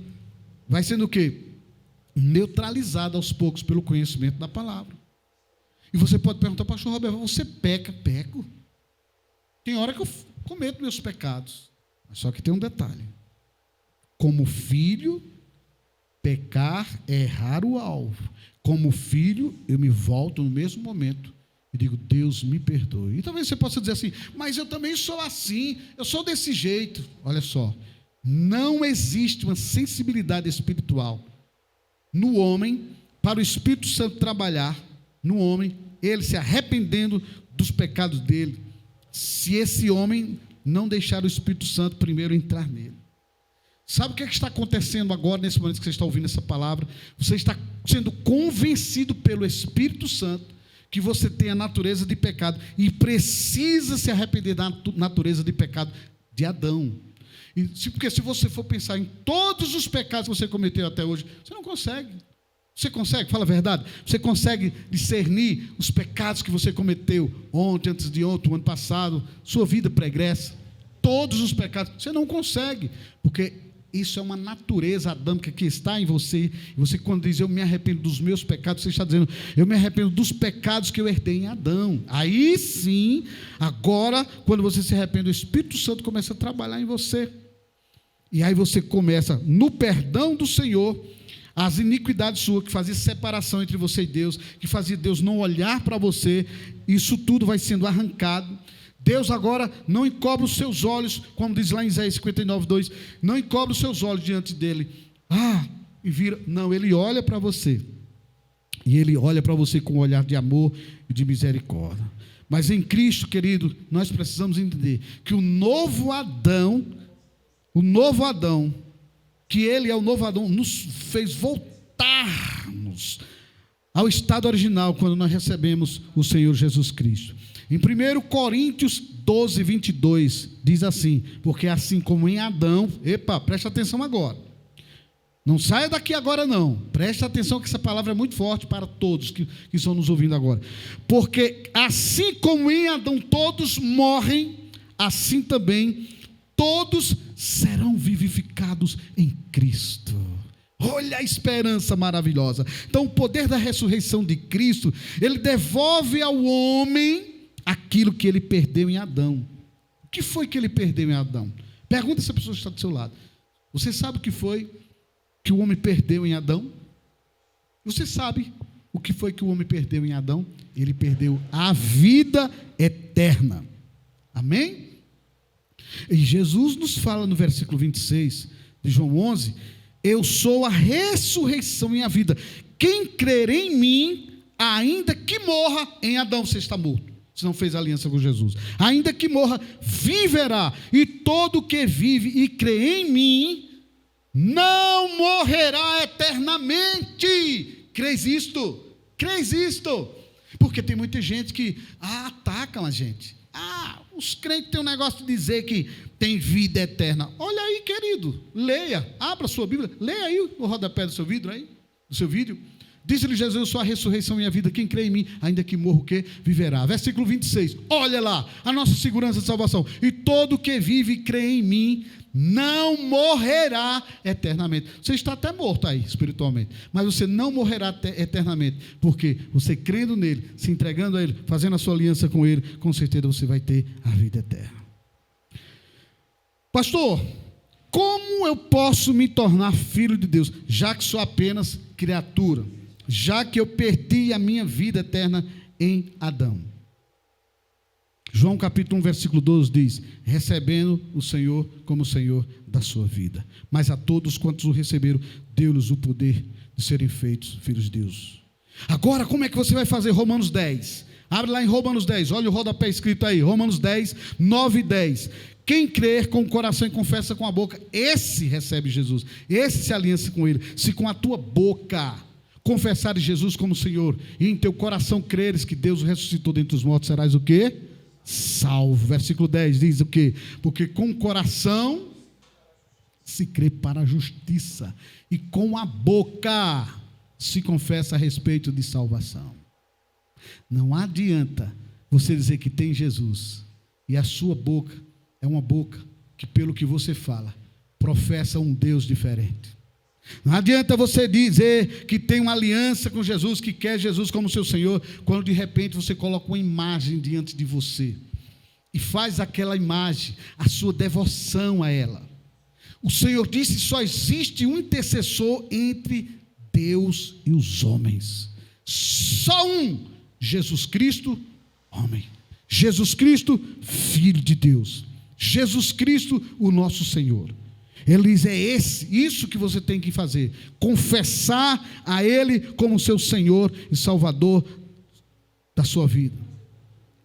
o quê? Neutralizada aos poucos pelo conhecimento da palavra. E você pode perguntar: pastor Roberto, você peca? Peco. Tem hora que eu cometo meus pecados, só que tem um detalhe: como filho, pecar é errar o alvo. Como filho, eu me volto no mesmo momento e digo: Deus me perdoe. E talvez você possa dizer assim: mas eu também sou assim, eu sou desse jeito. Olha só, não existe uma sensibilidade espiritual no homem para o Espírito Santo trabalhar no homem, ele se arrependendo dos pecados dele, se esse homem não deixar o Espírito Santo primeiro entrar nele. Sabe o que está acontecendo agora, nesse momento que você está ouvindo essa palavra? Você está sendo convencido pelo Espírito Santo que você tem a natureza de pecado e precisa se arrepender da natureza de pecado de Adão. Porque se você for pensar em todos os pecados que você cometeu até hoje, você não consegue. Você consegue? Fala a verdade. Você consegue discernir os pecados que você cometeu ontem, antes de ontem, o ano passado, sua vida pregressa? Todos os pecados. Você não consegue, porque isso é uma natureza adâmica que está em você. E você, quando diz eu me arrependo dos meus pecados, você está dizendo eu me arrependo dos pecados que eu herdei em Adão. Aí sim, agora, quando você se arrepende, o Espírito Santo começa a trabalhar em você. E aí você começa, no perdão do Senhor, as iniquidades suas, que fazia separação entre você e Deus, que fazia Deus não olhar para você, isso tudo vai sendo arrancado. Deus agora não encobre os seus olhos, como diz lá em Isaías 59:2, não encobre os seus olhos diante dele, e vira, não, ele olha para você, e ele olha para você com um olhar de amor e de misericórdia. Mas em Cristo, querido, nós precisamos entender que o novo Adão, que ele é o novo Adão, nos fez voltarmos ao estado original, quando nós recebemos o Senhor Jesus Cristo. Em 1 Coríntios 12, 22, diz assim: porque assim como em Adão, presta atenção agora, não saia daqui agora não, presta atenção que essa palavra é muito forte para todos que estão nos ouvindo agora. Porque assim como em Adão todos morrem, assim também todos serão vivificados em Cristo. Olha a esperança maravilhosa. Então o poder da ressurreição de Cristo, ele devolve ao homem aquilo que ele perdeu em Adão. O que foi que ele perdeu em Adão? Pergunta se a pessoa está do seu lado. Você sabe o que foi que o homem perdeu em Adão? Você sabe o que foi que o homem perdeu em Adão? Ele perdeu a vida eterna. Amém? E Jesus nos fala no versículo 26 de João 11: eu sou a ressurreição e a vida. Quem crer em mim, ainda que morra, em Adão você está morto, se não fez aliança com Jesus, ainda que morra, viverá. E todo que vive e crê em mim, não morrerá eternamente. Crês isto? Crês isto? Porque tem muita gente que atacam a gente. Os crentes têm um negócio de dizer que tem vida eterna. Olha aí, querido, leia, abra a sua Bíblia, leia aí o rodapé do seu vídeo, Disse-lhe Jesus: eu sou a ressurreição e a vida, quem crê em mim, ainda que morra o quê? Viverá. Versículo 26, olha lá, a nossa segurança de salvação: e todo que vive e crê em mim, não morrerá eternamente. Você está até morto aí, espiritualmente, mas você não morrerá eternamente, porque você crendo nele, se entregando a ele, fazendo a sua aliança com ele, com certeza você vai ter a vida eterna. Pastor, como eu posso me tornar filho de Deus, já que sou apenas criatura, já que eu perdi a minha vida eterna em Adão? João capítulo 1, versículo 12 diz: recebendo o Senhor como Senhor da sua vida, mas a todos quantos o receberam, deu-lhes o poder de serem feitos filhos de Deus. Agora, como é que você vai fazer? Romanos 10, abre lá em Romanos 10, olha o rodapé escrito aí, Romanos 10, 9 e 10. Quem crer com o coração e confessa com a boca, esse recebe Jesus, esse se aliança com ele. Se com a tua boca confessares Jesus como Senhor, e em teu coração creres que Deus o ressuscitou dentre os mortos, serás o quê? Salvo. Versículo 10 diz o quê? Porque com o coração se crê para a justiça, e com a boca se confessa a respeito de salvação. Não adianta você dizer que tem Jesus, e a sua boca é uma boca que, pelo que você fala, professa um Deus diferente. Não adianta você dizer que tem uma aliança com Jesus, que quer Jesus como seu Senhor, quando de repente você coloca uma imagem diante de você e faz aquela imagem a sua devoção a ela. O Senhor disse: só existe um intercessor entre Deus e os homens, só um, Jesus Cristo, homem, Jesus Cristo, Filho de Deus, Jesus Cristo, o nosso Senhor. Ele diz: é isso que você tem que fazer, confessar a Ele como seu Senhor e Salvador da sua vida.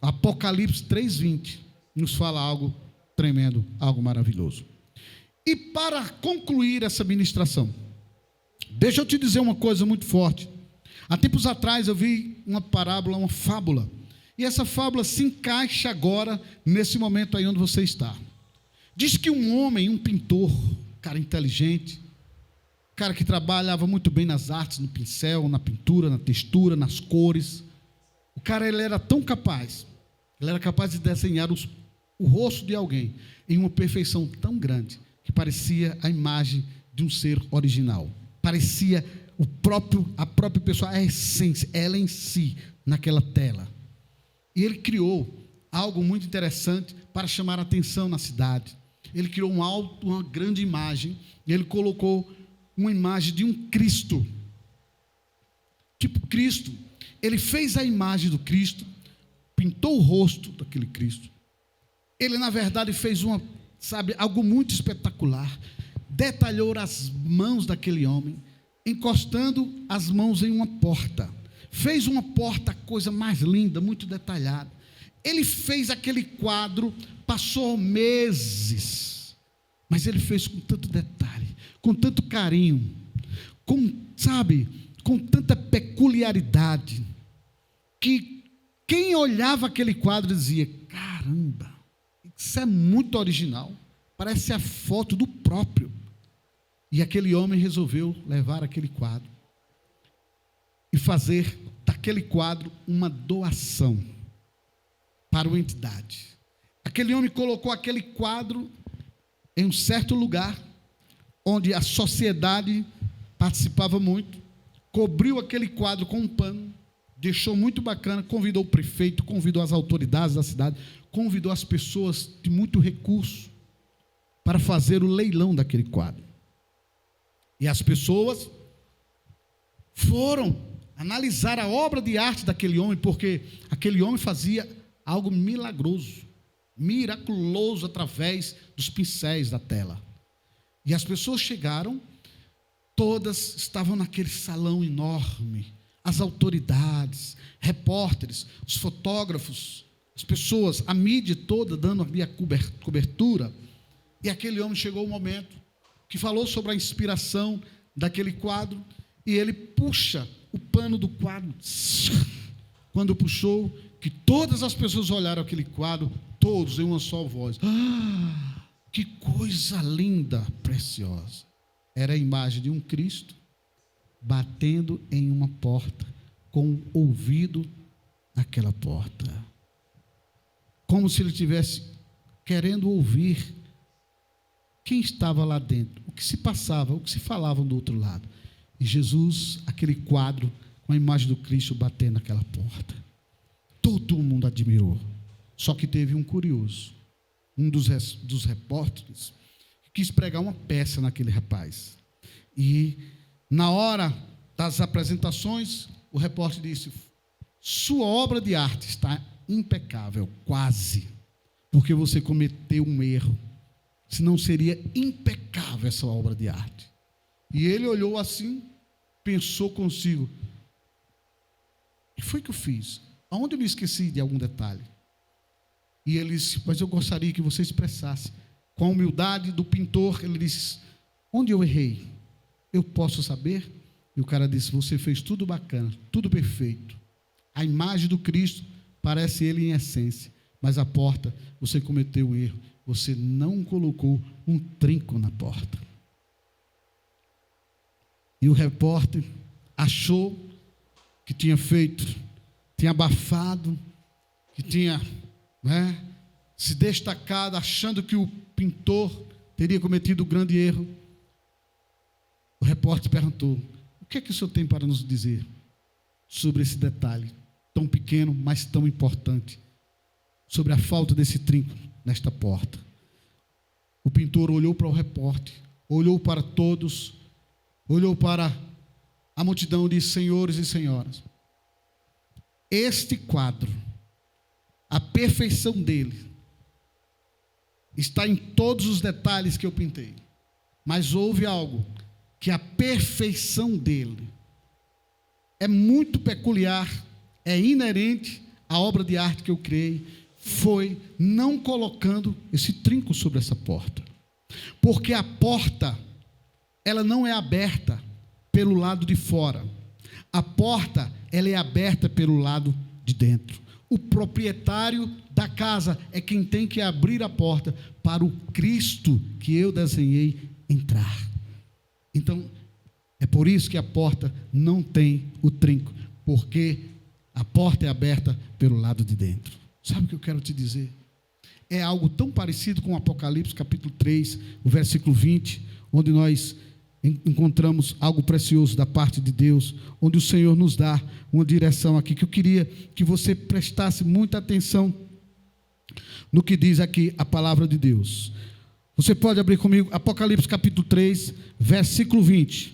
Apocalipse 3:20 nos fala algo tremendo, algo maravilhoso. E para concluir essa ministração, deixa eu te dizer uma coisa muito forte. Há tempos atrás eu vi uma parábola, uma fábula, e essa fábula se encaixa agora nesse momento aí onde você está. Diz que um homem, um pintor, cara inteligente, cara que trabalhava muito bem nas artes, no pincel, na pintura, na textura, nas cores. O cara, ele era tão capaz, ele era capaz de desenhar o rosto de alguém em uma perfeição tão grande, que parecia a imagem de um ser original. Parecia a própria pessoa, a essência, ela em si, naquela tela. E ele criou algo muito interessante para chamar a atenção na cidade. Ele criou uma grande imagem, e ele colocou uma imagem de um Cristo, tipo Cristo. Ele fez a imagem do Cristo, pintou o rosto daquele Cristo. Ele, na verdade, fez algo muito espetacular. Detalhou as mãos daquele homem, encostando as mãos em uma porta. Fez uma porta, coisa mais linda, muito detalhada. Ele fez aquele quadro, passou meses, mas ele fez com tanto detalhe, com tanto carinho, com tanta peculiaridade, que quem olhava aquele quadro dizia: caramba, isso é muito original, parece a foto do próprio. E aquele homem resolveu levar aquele quadro e fazer daquele quadro uma doação para uma entidade. Aquele homem colocou aquele quadro em um certo lugar, onde a sociedade participava muito, cobriu aquele quadro com um pano, deixou muito bacana, convidou o prefeito, convidou as autoridades da cidade, convidou as pessoas de muito recurso para fazer o leilão daquele quadro. E as pessoas foram analisar a obra de arte daquele homem, porque aquele homem fazia algo milagroso, miraculoso através dos pincéis da tela. E as pessoas chegaram, todas estavam naquele salão enorme, as autoridades, repórteres, os fotógrafos, as pessoas, a mídia toda dando ali a cobertura. E aquele homem chegou o momento que falou sobre a inspiração daquele quadro, e ele puxa o pano do quadro. Quando puxou, que todas as pessoas olharam aquele quadro, todos em uma só voz: ah, que coisa linda, preciosa. Era a imagem de um Cristo batendo em uma porta, com o ouvido naquela porta, como se ele estivesse querendo ouvir quem estava lá dentro, o que se passava, o que se falava do outro lado. E Jesus, aquele quadro com a imagem do Cristo batendo naquela porta. Todo mundo admirou. Só que teve um curioso, um dos repórteres, que quis pregar uma peça naquele rapaz. E na hora das apresentações, o repórter disse: sua obra de arte está impecável, quase, porque você cometeu um erro, senão seria impecável essa obra de arte. E ele olhou assim, pensou consigo: o que foi que eu fiz? Aonde eu me esqueci de algum detalhe? E ele disse: mas eu gostaria que você expressasse. Com a humildade do pintor, ele disse: onde eu errei? Eu posso saber? E o cara disse: você fez tudo bacana, tudo perfeito. A imagem do Cristo parece ele em essência, mas a porta, você cometeu um erro. Você não colocou um trinco na porta. E o repórter achou que tinha feito, tinha abafado, que tinha se destacado, achando que o pintor teria cometido um grande erro. O repórter perguntou: o que é que o senhor tem para nos dizer sobre esse detalhe tão pequeno, mas tão importante, sobre a falta desse trinco nesta porta? O pintor olhou para o repórter, olhou para todos, olhou para a multidão e disse: senhores e senhoras, este quadro, a perfeição dele está em todos os detalhes que eu pintei, mas houve algo que a perfeição dele é muito peculiar, é inerente à obra de arte que eu criei, foi não colocando esse trinco sobre essa porta. Porque a porta, ela não é aberta pelo lado de fora. A porta, ela é aberta pelo lado de dentro. O proprietário da casa é quem tem que abrir a porta para o Cristo que eu desenhei entrar. Então, é por isso que a porta não tem o trinco, porque a porta é aberta pelo lado de dentro. Sabe o que eu quero te dizer? É algo tão parecido com Apocalipse capítulo 3, o versículo 20, onde nós encontramos algo precioso da parte de Deus, onde o Senhor nos dá uma direção aqui, que eu queria que você prestasse muita atenção no que diz aqui a palavra de Deus. Você pode abrir comigo Apocalipse capítulo 3, versículo 20.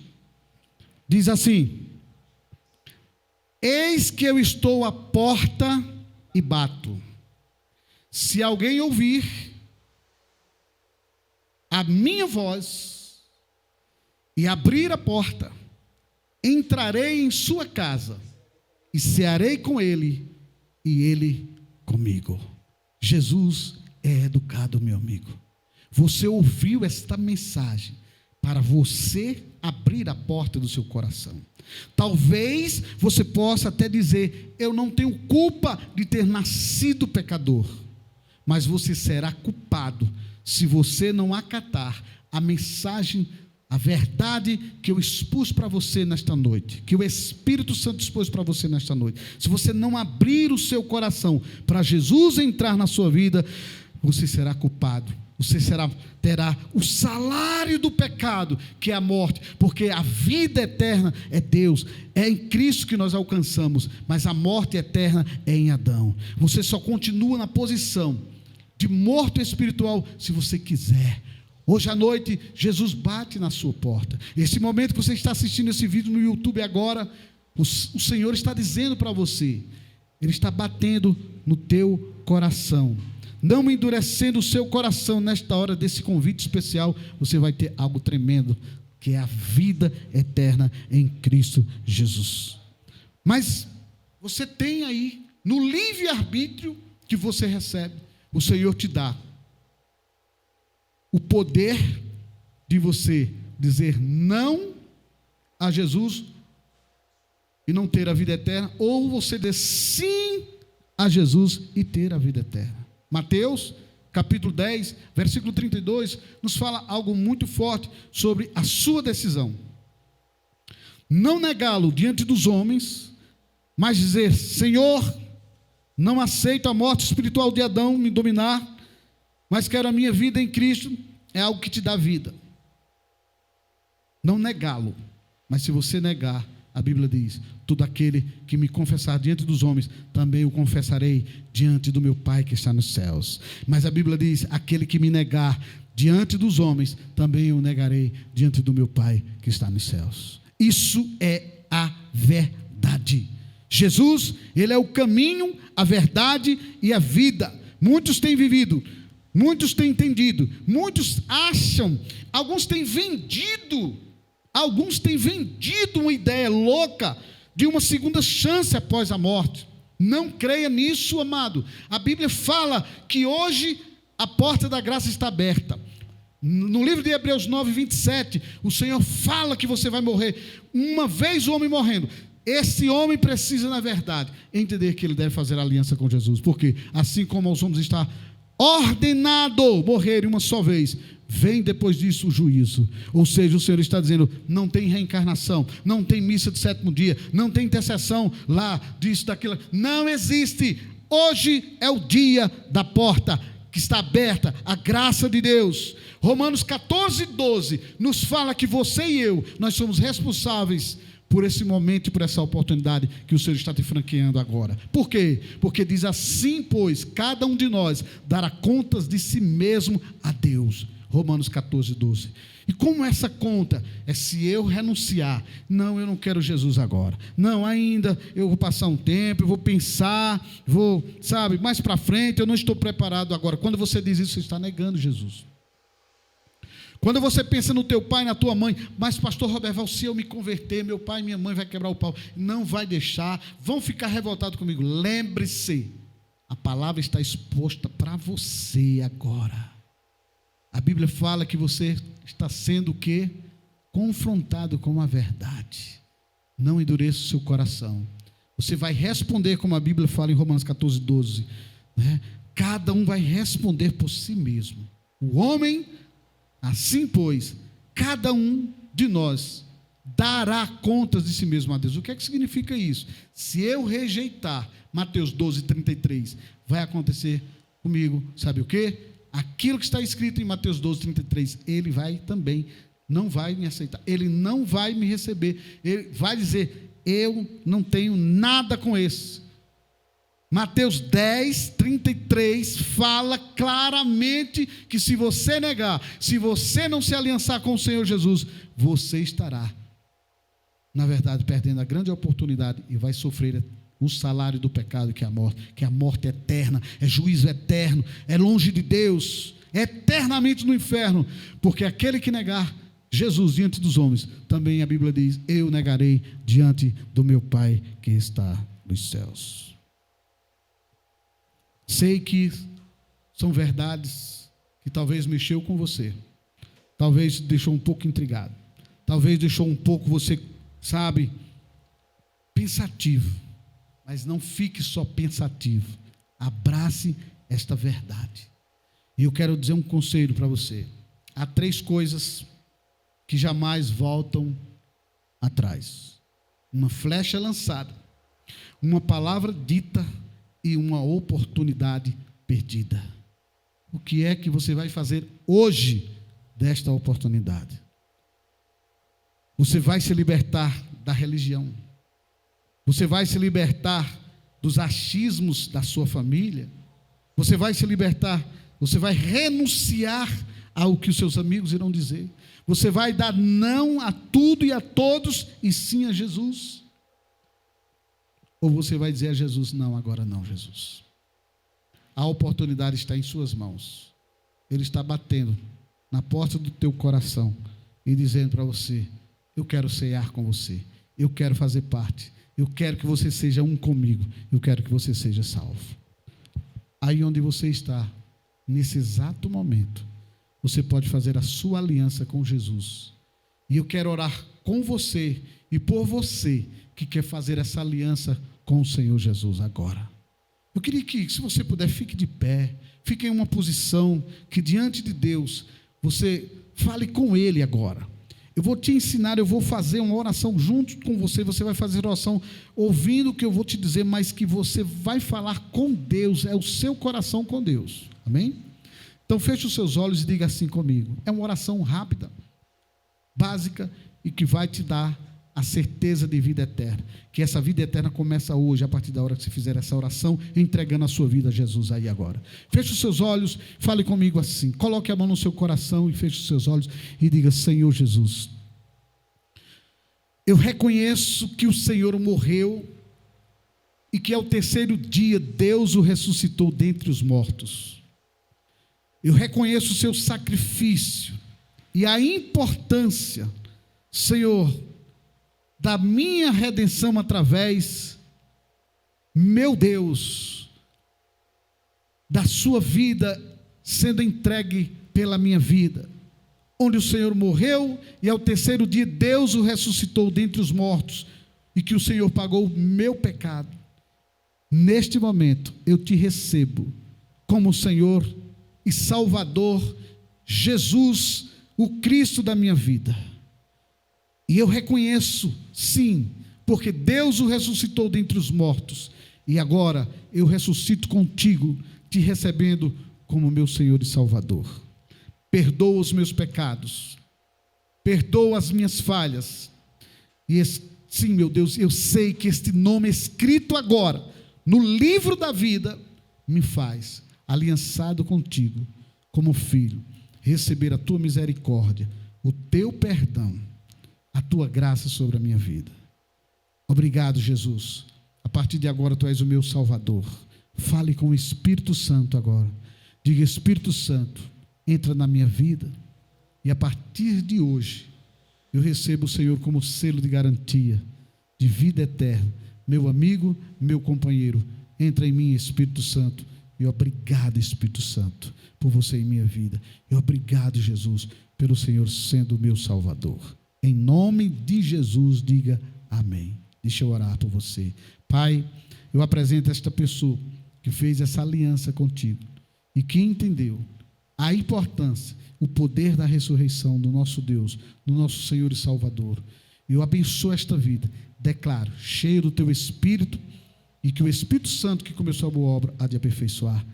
Diz assim: eis que eu estou à porta e bato. Se alguém ouvir a minha voz e abrir a porta, entrarei em sua casa e cearei com ele e ele comigo. Jesus é educado, meu amigo. Você ouviu esta mensagem para você abrir a porta do seu coração. Talvez você possa até dizer: eu não tenho culpa de ter nascido pecador. Mas você será culpado se você não acatar a mensagem, a verdade que eu expus para você nesta noite, que o Espírito Santo expôs para você nesta noite. Se você não abrir o seu coração para Jesus entrar na sua vida, você será culpado. Você terá o salário do pecado, que é a morte, porque a vida eterna é Deus, é em Cristo que nós alcançamos, mas a morte eterna é em Adão. Você só continua na posição de morto espiritual se você quiser. Hoje à noite, Jesus bate na sua porta. Esse momento que você está assistindo esse vídeo no YouTube agora, o Senhor está dizendo para você, Ele está batendo no teu coração. Não endurecendo o seu coração nesta hora desse convite especial, você vai ter algo tremendo, que é a vida eterna em Cristo Jesus. Mas você tem aí, no livre-arbítrio que você recebe, o Senhor te dá o poder de você dizer não a Jesus e não ter a vida eterna, ou você dizer sim a Jesus e ter a vida eterna. Mateus, capítulo 10, versículo 32, nos fala algo muito forte sobre a sua decisão. Não negá-lo diante dos homens, mas dizer: Senhor, não aceito a morte espiritual de Adão me dominar, mas quero a minha vida em Cristo. é algo que te dá vida. Não negá-lo, mas se você negar, a Bíblia diz: todo aquele que me confessar diante dos homens, também o confessarei diante do meu Pai que está nos céus. Mas a Bíblia diz: aquele que me negar diante dos homens, também o negarei diante do meu Pai que está nos céus. Isso é a verdade. Jesus, Ele é o caminho, a verdade e a vida. Muitos têm vivido, muitos têm entendido, muitos acham, alguns têm vendido uma ideia louca de uma segunda chance após a morte. Não creia nisso, amado. A Bíblia fala que hoje a porta da graça está aberta. No livro de Hebreus 9, 27, o Senhor fala que você vai morrer. Uma vez o homem morrendo, esse homem precisa, na verdade, entender que ele deve fazer aliança com Jesus. Porque assim como aos homens está ordenado morrer uma só vez, vem depois disso o juízo. Ou seja, o Senhor está dizendo: não tem reencarnação, não tem missa de sétimo dia, não tem intercessão lá, disso, daquilo, não existe. Hoje é o dia da porta que está aberta, a graça de Deus. Romanos 14, 12 nos fala que você e eu, nós somos responsáveis por esse momento e por essa oportunidade que o Senhor está te franqueando agora. Por quê? Porque diz assim: pois cada um de nós dará contas de si mesmo a Deus. Romanos 14, 12. E como essa conta? É se eu renunciar. Não, eu não quero Jesus agora. Não, ainda eu vou passar um tempo, eu vou pensar, mais para frente, eu não estou preparado agora. Quando você diz isso, você está negando Jesus. Quando você pensa no teu pai, na tua mãe: mas pastor Roberval, se eu me converter, meu pai e minha mãe vai quebrar o pau. Não vai deixar, vão ficar revoltados comigo. Lembre-se, a palavra está exposta para você agora. A Bíblia fala que você está sendo o quê? Confrontado com a verdade. Não endureça o seu coração. Você vai responder, como a Bíblia fala em Romanos 14, 12. Né? Cada um vai responder por si mesmo. O homem, assim pois, cada um de nós dará contas de si mesmo a Deus. O que é que significa isso? Se eu rejeitar Mateus 12, 33, vai acontecer comigo, sabe o quê? Aquilo que está escrito em Mateus 12, 33, ele vai também, não vai me aceitar, ele não vai me receber, ele vai dizer: eu não tenho nada com esse. Mateus 10, 33 fala claramente que se você negar, se você não se aliançar com o Senhor Jesus, você estará, na verdade, perdendo a grande oportunidade e vai sofrer o salário do pecado, que é a morte eterna, é juízo eterno, é longe de Deus, é eternamente no inferno, porque aquele que negar Jesus diante dos homens, também a Bíblia diz: eu negarei diante do meu Pai que está nos céus. Sei que são verdades que talvez mexeu com você, talvez deixou um pouco intrigado, talvez deixou um pouco você, pensativo. Mas não fique só pensativo, abrace esta verdade. E eu quero dizer um conselho para você: há 3 coisas que jamais voltam atrás: uma flecha lançada, uma palavra dita e uma oportunidade perdida. O que é que você vai fazer hoje desta oportunidade? Você vai se libertar da religião. Você vai se libertar dos achismos da sua família. Você vai se libertar, você vai renunciar ao que os seus amigos irão dizer. Você vai dar não a tudo e a todos e sim a Jesus. Ou você vai dizer a Jesus: não, agora não, Jesus. A oportunidade está em suas mãos. Ele está batendo na porta do teu coração e dizendo para você: eu quero cear com você, eu quero fazer parte. Eu quero que você seja um comigo. Eu quero que você seja salvo. Aí onde você está, nesse exato momento, você pode fazer a sua aliança com Jesus. E eu quero orar com você e por você que quer fazer essa aliança com o Senhor Jesus agora. Eu queria que, se você puder, fique de pé. Fique em uma posição que diante de Deus, você fale com Ele agora. Eu vou te ensinar, eu vou fazer uma oração junto com você. Você vai fazer oração ouvindo o que eu vou te dizer, mas que você vai falar com Deus, é o seu coração com Deus, amém? Então feche os seus olhos e diga assim comigo. É uma oração rápida, básica e que vai te dar a certeza de vida eterna. Que essa vida eterna começa hoje, a partir da hora que você fizer essa oração, entregando a sua vida a Jesus aí agora. Feche os seus olhos, fale comigo assim. Coloque a mão no seu coração e feche os seus olhos e diga: Senhor Jesus, eu reconheço que o Senhor morreu e que ao terceiro dia Deus o ressuscitou dentre os mortos. Eu reconheço o seu sacrifício e a importância, Senhor, da minha redenção através, meu Deus, da sua vida sendo entregue pela minha vida, onde o Senhor morreu e ao terceiro dia Deus o ressuscitou dentre os mortos e que o Senhor pagou o meu pecado. Neste momento eu te recebo como Senhor e Salvador, Jesus, o Cristo da minha vida. E eu reconheço, sim, porque Deus o ressuscitou dentre os mortos, e agora eu ressuscito contigo, te recebendo como meu Senhor e Salvador. Perdoa os meus pecados, perdoa as minhas falhas, e sim, meu Deus, eu sei que este nome escrito agora, no livro da vida, me faz aliançado contigo, como filho, receber a tua misericórdia, o teu perdão, a tua graça sobre a minha vida. Obrigado, Jesus. A partir de agora tu és o meu Salvador. Fale com o Espírito Santo agora. Diga: Espírito Santo, entra na minha vida e a partir de hoje eu recebo o Senhor como selo de garantia de vida eterna. Meu amigo, meu companheiro, entra em mim, Espírito Santo. E obrigado, Espírito Santo, por você em minha vida. E obrigado, Jesus, pelo Senhor sendo o meu Salvador. Em nome de Jesus, diga amém. Deixa eu orar por você. Pai, eu apresento esta pessoa que fez essa aliança contigo e que entendeu a importância, o poder da ressurreição do nosso Deus, do nosso Senhor e Salvador. Eu abençoo esta vida. Declaro, cheio do teu Espírito, e que o Espírito Santo que começou a boa obra há de aperfeiçoar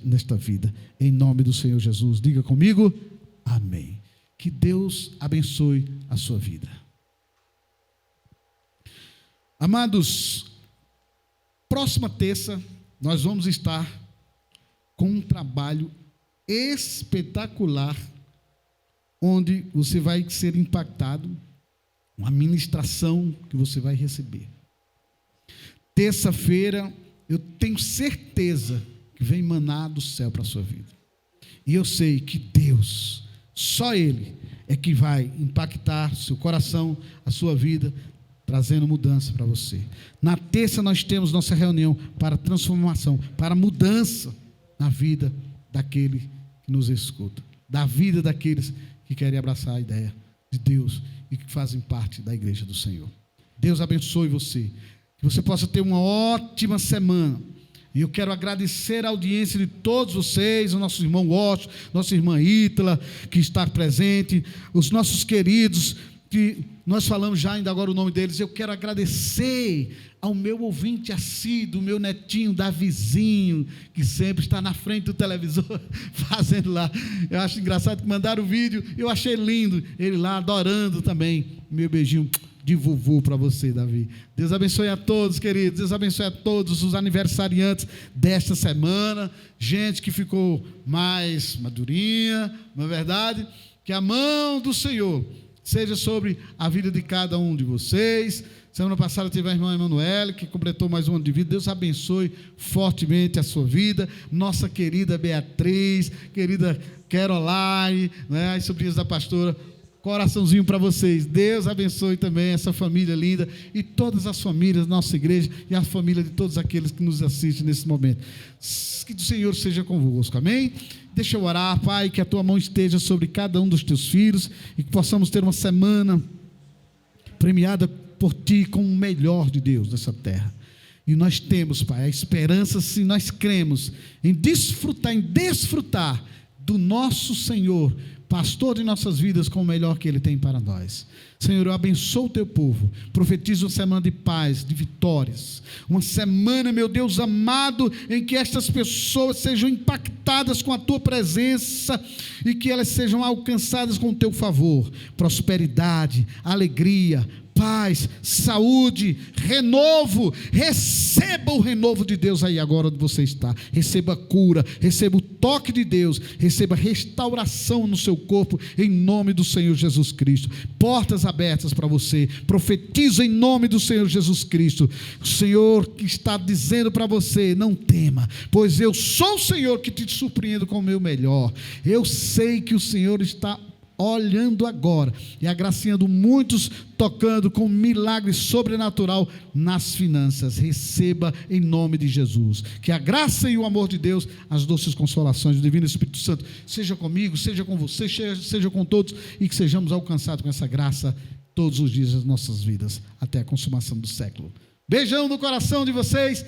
nesta vida. Em nome do Senhor Jesus. Diga comigo, amém. Que Deus abençoe a sua vida. Amados, próxima terça nós vamos estar com um trabalho espetacular, onde você vai ser impactado, uma ministração que você vai receber. Terça-feira, eu tenho certeza que vem maná do céu para a sua vida. E eu sei que Deus, só Ele, é que vai impactar seu coração, a sua vida, trazendo mudança para você. Na terça nós temos nossa reunião para transformação, para mudança na vida daquele que nos escuta, da vida daqueles que querem abraçar a ideia de Deus e que fazem parte da igreja do Senhor. Deus abençoe você. Que você possa ter uma ótima semana. E eu quero agradecer a audiência de todos vocês, o nosso irmão Washington, nossa irmã Ítala, que está presente, os nossos queridos, que nós falamos já ainda agora o nome deles. Eu quero agradecer ao meu ouvinte assíduo, meu netinho Davizinho, que sempre está na frente do televisor, fazendo lá. Eu acho engraçado que mandaram o vídeo, eu achei lindo, ele lá adorando também. Meu beijinho de vovô para você, Davi. Deus abençoe a todos, queridos. Deus abençoe a todos os aniversariantes desta semana. Gente que ficou mais madurinha, não é verdade? Que a mão do Senhor seja sobre a vida de cada um de vocês. Semana passada teve a irmã Emanuele, que completou mais um ano de vida. Deus abençoe fortemente a sua vida. Nossa querida Beatriz, querida Caroline, né, as sobrinhas da pastora. Coraçãozinho para vocês. Deus abençoe também essa família linda e todas as famílias da nossa igreja e a família de todos aqueles que nos assistem nesse momento. Que o Senhor seja convosco, amém? Deixa eu orar, Pai, que a tua mão esteja sobre cada um dos teus filhos e que possamos ter uma semana premiada por ti com o melhor de Deus nessa terra. E nós temos, Pai, a esperança, se nós cremos em desfrutar do nosso Senhor, pastor de nossas vidas, com o melhor que Ele tem para nós. Senhor, eu abençoo o teu povo, profetizo uma semana de paz, de vitórias, uma semana, meu Deus amado, em que estas pessoas sejam impactadas com a tua presença e que elas sejam alcançadas com o teu favor, prosperidade, alegria, paz, saúde, renovo. Receba o renovo de Deus aí agora onde você está. Receba cura, receba o toque de Deus, receba restauração no seu corpo, em nome do Senhor Jesus Cristo. Portas abertas para você. Profetizo em nome do Senhor Jesus Cristo. O Senhor que está dizendo para você: não tema, pois eu sou o Senhor que te surpreendo com o meu melhor. Eu sei que o Senhor está olhando agora e agraciando muitos, tocando com milagre sobrenatural nas finanças. Receba em nome de Jesus. Que a graça e o amor de Deus, as doces consolações do Divino Espírito Santo, seja comigo, seja com você, seja com todos, e que sejamos alcançados com essa graça todos os dias das nossas vidas, até a consumação do século. Beijão no coração de vocês.